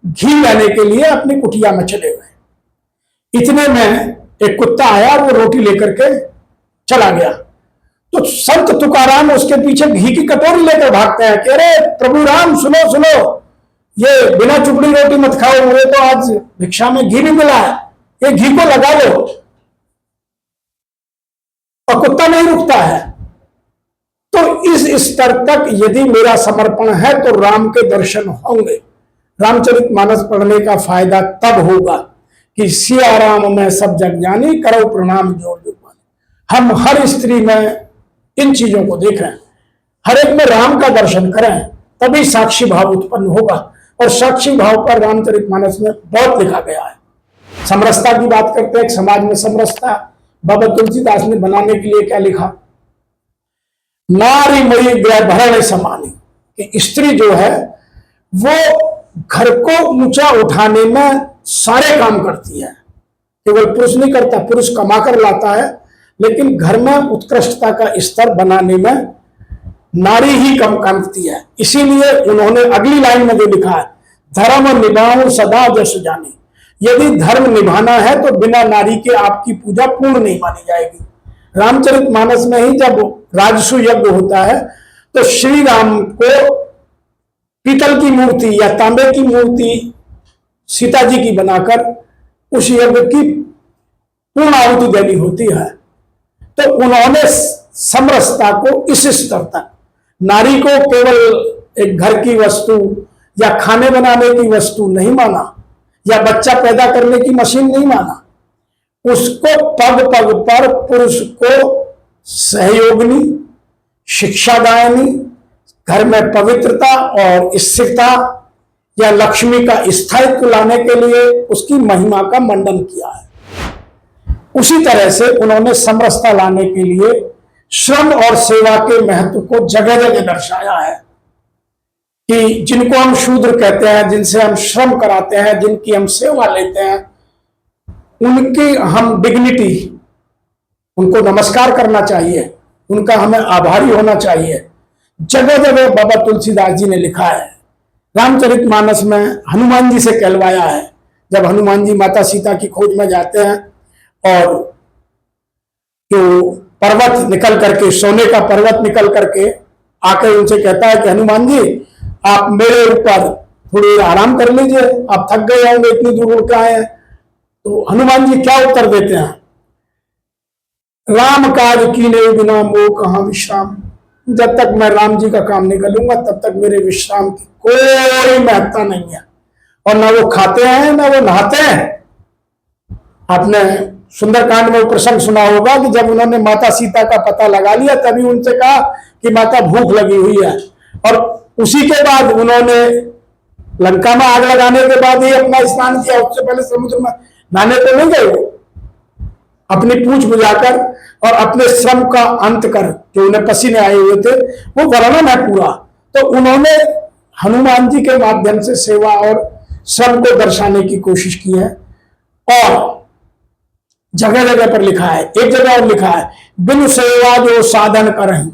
घी लेने के लिए अपनी कुटिया में चले गए। इतने में एक कुत्ता आया और वो रोटी लेकर के चला गया। तो संत तुकाराम उसके पीछे घी की कटोरी लेकर भागते हैं कि अरे प्रभु राम सुनो सुनो, ये बिना चुपड़ी रोटी मत खाओ, मुझे तो आज भिक्षा में घी भी मिला है, ये घी को लगा लो। और कुत्ता नहीं रुकता है। तो इस स्तर तक यदि मेरा समर्पण है तो राम के दर्शन होंगे। रामचरितमानस पढ़ने का फायदा तब होगा कि सिया राम मैं सब जग जानी, करो प्रणाम जोड़ जुगबानी। हम हर स्त्री में इन चीजों को देखें, हर एक में राम का दर्शन करें, तभी साक्षी भाव उत्पन्न होगा। और साक्षी भाव पर रामचरितमानस में बहुत लिखा गया है। समरसता की बात करते हैं, समाज में समरसता बाबा तुलसीदास ने बनाने के लिए क्या लिखा, नारी मई ग्रह भरण समानी, कि स्त्री जो है वो घर को ऊंचा उठाने में सारे काम करती है। केवल पुरुष नहीं करता, पुरुष कमा कर लाता है, लेकिन घर में उत्कृष्टता का स्तर बनाने में नारी ही कम करती है। इसीलिए उन्होंने अगली लाइन में जो लिखा है, धर्म निभाऊं सदा जस जाने। यदि धर्म निभाना है तो बिना नारी के आपकी पूजा पूर्ण नहीं मानी जाएगी। रामचरितमानस में ही जब राजसु यज्ञ होता है तो श्री राम को पीतल की मूर्ति या तांबे की मूर्ति सीता जी की बनाकर उस यज्ञ की पूर्ण आहुति देनी होती है। तो उन्होंने समरसता को इस स्तर तक, नारी को केवल एक घर की वस्तु या खाने बनाने की वस्तु नहीं माना, या बच्चा पैदा करने की मशीन नहीं माना, उसको पग पग पर पुरुष को सहयोगिनी, शिक्षादायिनी, घर में पवित्रता और स्थिरता या लक्ष्मी का स्थायित्व लाने के लिए उसकी महिमा का मंडन किया है। उसी तरह से उन्होंने समरसता लाने के लिए श्रम और सेवा के महत्व को जगह जगह दर्शाया है कि जिनको हम शूद्र कहते हैं, जिनसे हम श्रम कराते हैं, जिनकी हम सेवा लेते हैं, उनकी हम डिग्निटी, उनको नमस्कार करना चाहिए, उनका हमें आभारी होना चाहिए। जगह जगह बाबा तुलसीदास जी ने लिखा है। रामचरितमानस में हनुमान जी से कहलवाया है, जब हनुमान जी माता सीता की खोज में जाते हैं और जो पर्वत निकल करके, सोने का पर्वत निकल करके आकर उनसे कहता है कि हनुमान जी आप मेरे ऊपर थोड़ी आराम कर लीजिए, आप थक गए होंगे, इतनी दूर उड़ के आए हैं। तो हनुमान जी क्या उत्तर देते हैं, राम काज कीने बिना मोह कहाँ विश्राम। जब तक मैं राम जी का काम नहीं करूंगा तब तक मेरे विश्राम की कोई महत्ता नहीं है। और ना वो खाते हैं ना वो नहाते हैं। आपने सुंदरकांड में वो प्रसंग सुना होगा कि जब उन्होंने माता सीता का पता लगा लिया तभी उनसे कहा कि माता भूख लगी हुई है, और उसी के बाद उन्होंने लंका में आग लगाने के बाद ही अपना स्नान किया। उससे पहले समुद्र में नहाने तो नहीं गए, वो अपनी पूछ बुझाकर और अपने श्रम का अंत कर, जो उन्हें पसीने आए हुए थे, वो वर्णन है पूरा। तो उन्होंने हनुमान जी के माध्यम से सेवा और श्रम को दर्शाने की कोशिश की है। और जगह जगह पर लिखा है, एक जगह और लिखा है, बिन सेवा जो साधन करें।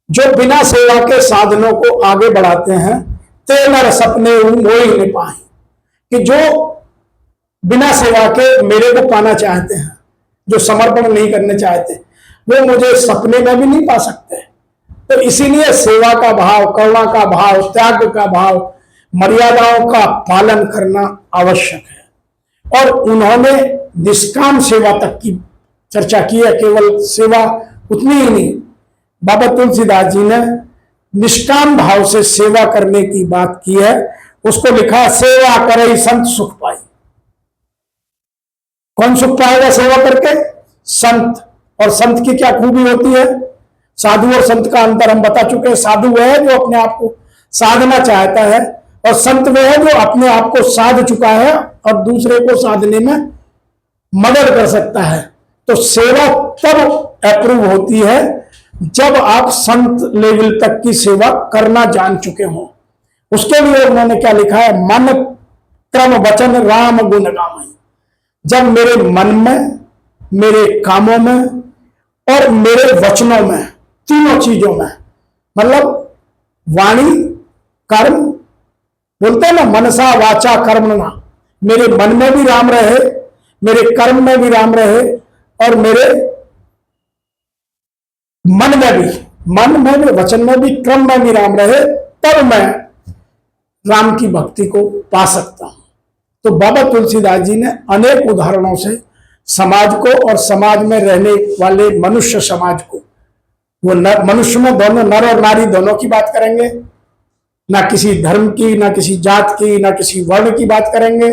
जो बिना सेवा के साधनों को आगे बढ़ाते हैं, ते नर सपने मोह नहीं पाए। कि जो बिना सेवा के मेरे को पाना चाहते हैं, जो समर्पण नहीं करने चाहते, वो मुझे सपने में भी नहीं पा सकते। तो इसीलिए सेवा का भाव, करुणा का भाव, त्याग का भाव, मर्यादाओं का पालन करना आवश्यक है। और उन्होंने निष्काम सेवा तक की चर्चा की है, केवल सेवा उतनी ही नहीं। बाबा तुलसीदास जी ने निष्काम भाव से सेवा करने की बात की है। उसको लिखा, सेवा करे संत सुख पाई। कौन सुख पाएगा सेवा करके? संत। और संत की क्या खूबी होती है? साधु और संत का अंतर हम बता चुके हैं। साधु वह है जो अपने आप को साधना चाहता है, और संत वह है जो अपने आप को साध चुका है और दूसरे को साधने में मदद कर सकता है। तो सेवा तब अप्रूव होती है जब आप संत लेवल तक की सेवा करना जान चुके हो। उसके लिए उन्होंने क्या लिखा है, मन क्रम वचन राम गुण गावई। जब मेरे मन में, मेरे कामों में और मेरे वचनों में, तीनों चीजों में, मतलब वाणी कर्म, बोलते हैं ना मनसा वाचा कर्मणा, मेरे मन में भी राम रहे, मेरे कर्म में भी राम रहे, और मेरे मन में भी, वचन में भी, क्रम में भी राम रहे, तब मैं राम की भक्ति को पा सकता हूं। तो बाबा तुलसीदास जी ने अनेक उदाहरणों से समाज को और समाज में रहने वाले मनुष्य समाज को, वो मनुष्य में दोनों नर और नारी दोनों की बात करेंगे, ना किसी धर्म की, ना किसी जात की, ना किसी वर्ण की बात करेंगे,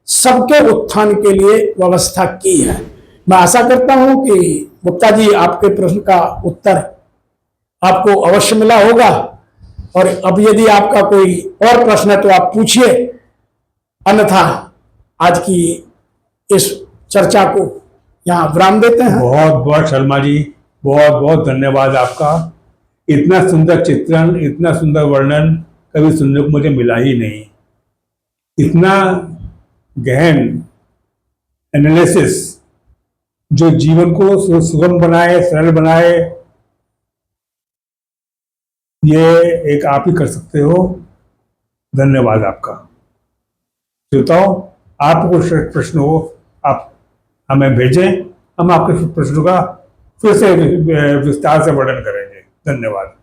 सबके उत्थान के लिए व्यवस्था की है। मैं आशा करता हूं कि गुप्ता जी आपके प्रश्न का उत्तर आपको अवश्य मिला होगा। और अब यदि आपका कोई और प्रश्न है तो आप पूछिए, अन्यथा आज की इस चर्चा को यहाँ विराम देते हैं। बहुत बहुत शर्मा जी, बहुत बहुत धन्यवाद आपका। इतना सुंदर चित्रण, इतना सुंदर वर्णन कभी सुनने को मुझे मिला ही नहीं। इतना गहन एनालिसिस जो जीवन को सुगम बनाए, सरल बनाए, ये एक आप ही कर सकते हो। धन्यवाद आपका। श्रोताओं, आपको प्रश्न हो आप हमें भेजें, हम आपके प्रश्नों का फिर से विस्तार से वर्णन करेंगे। धन्यवाद।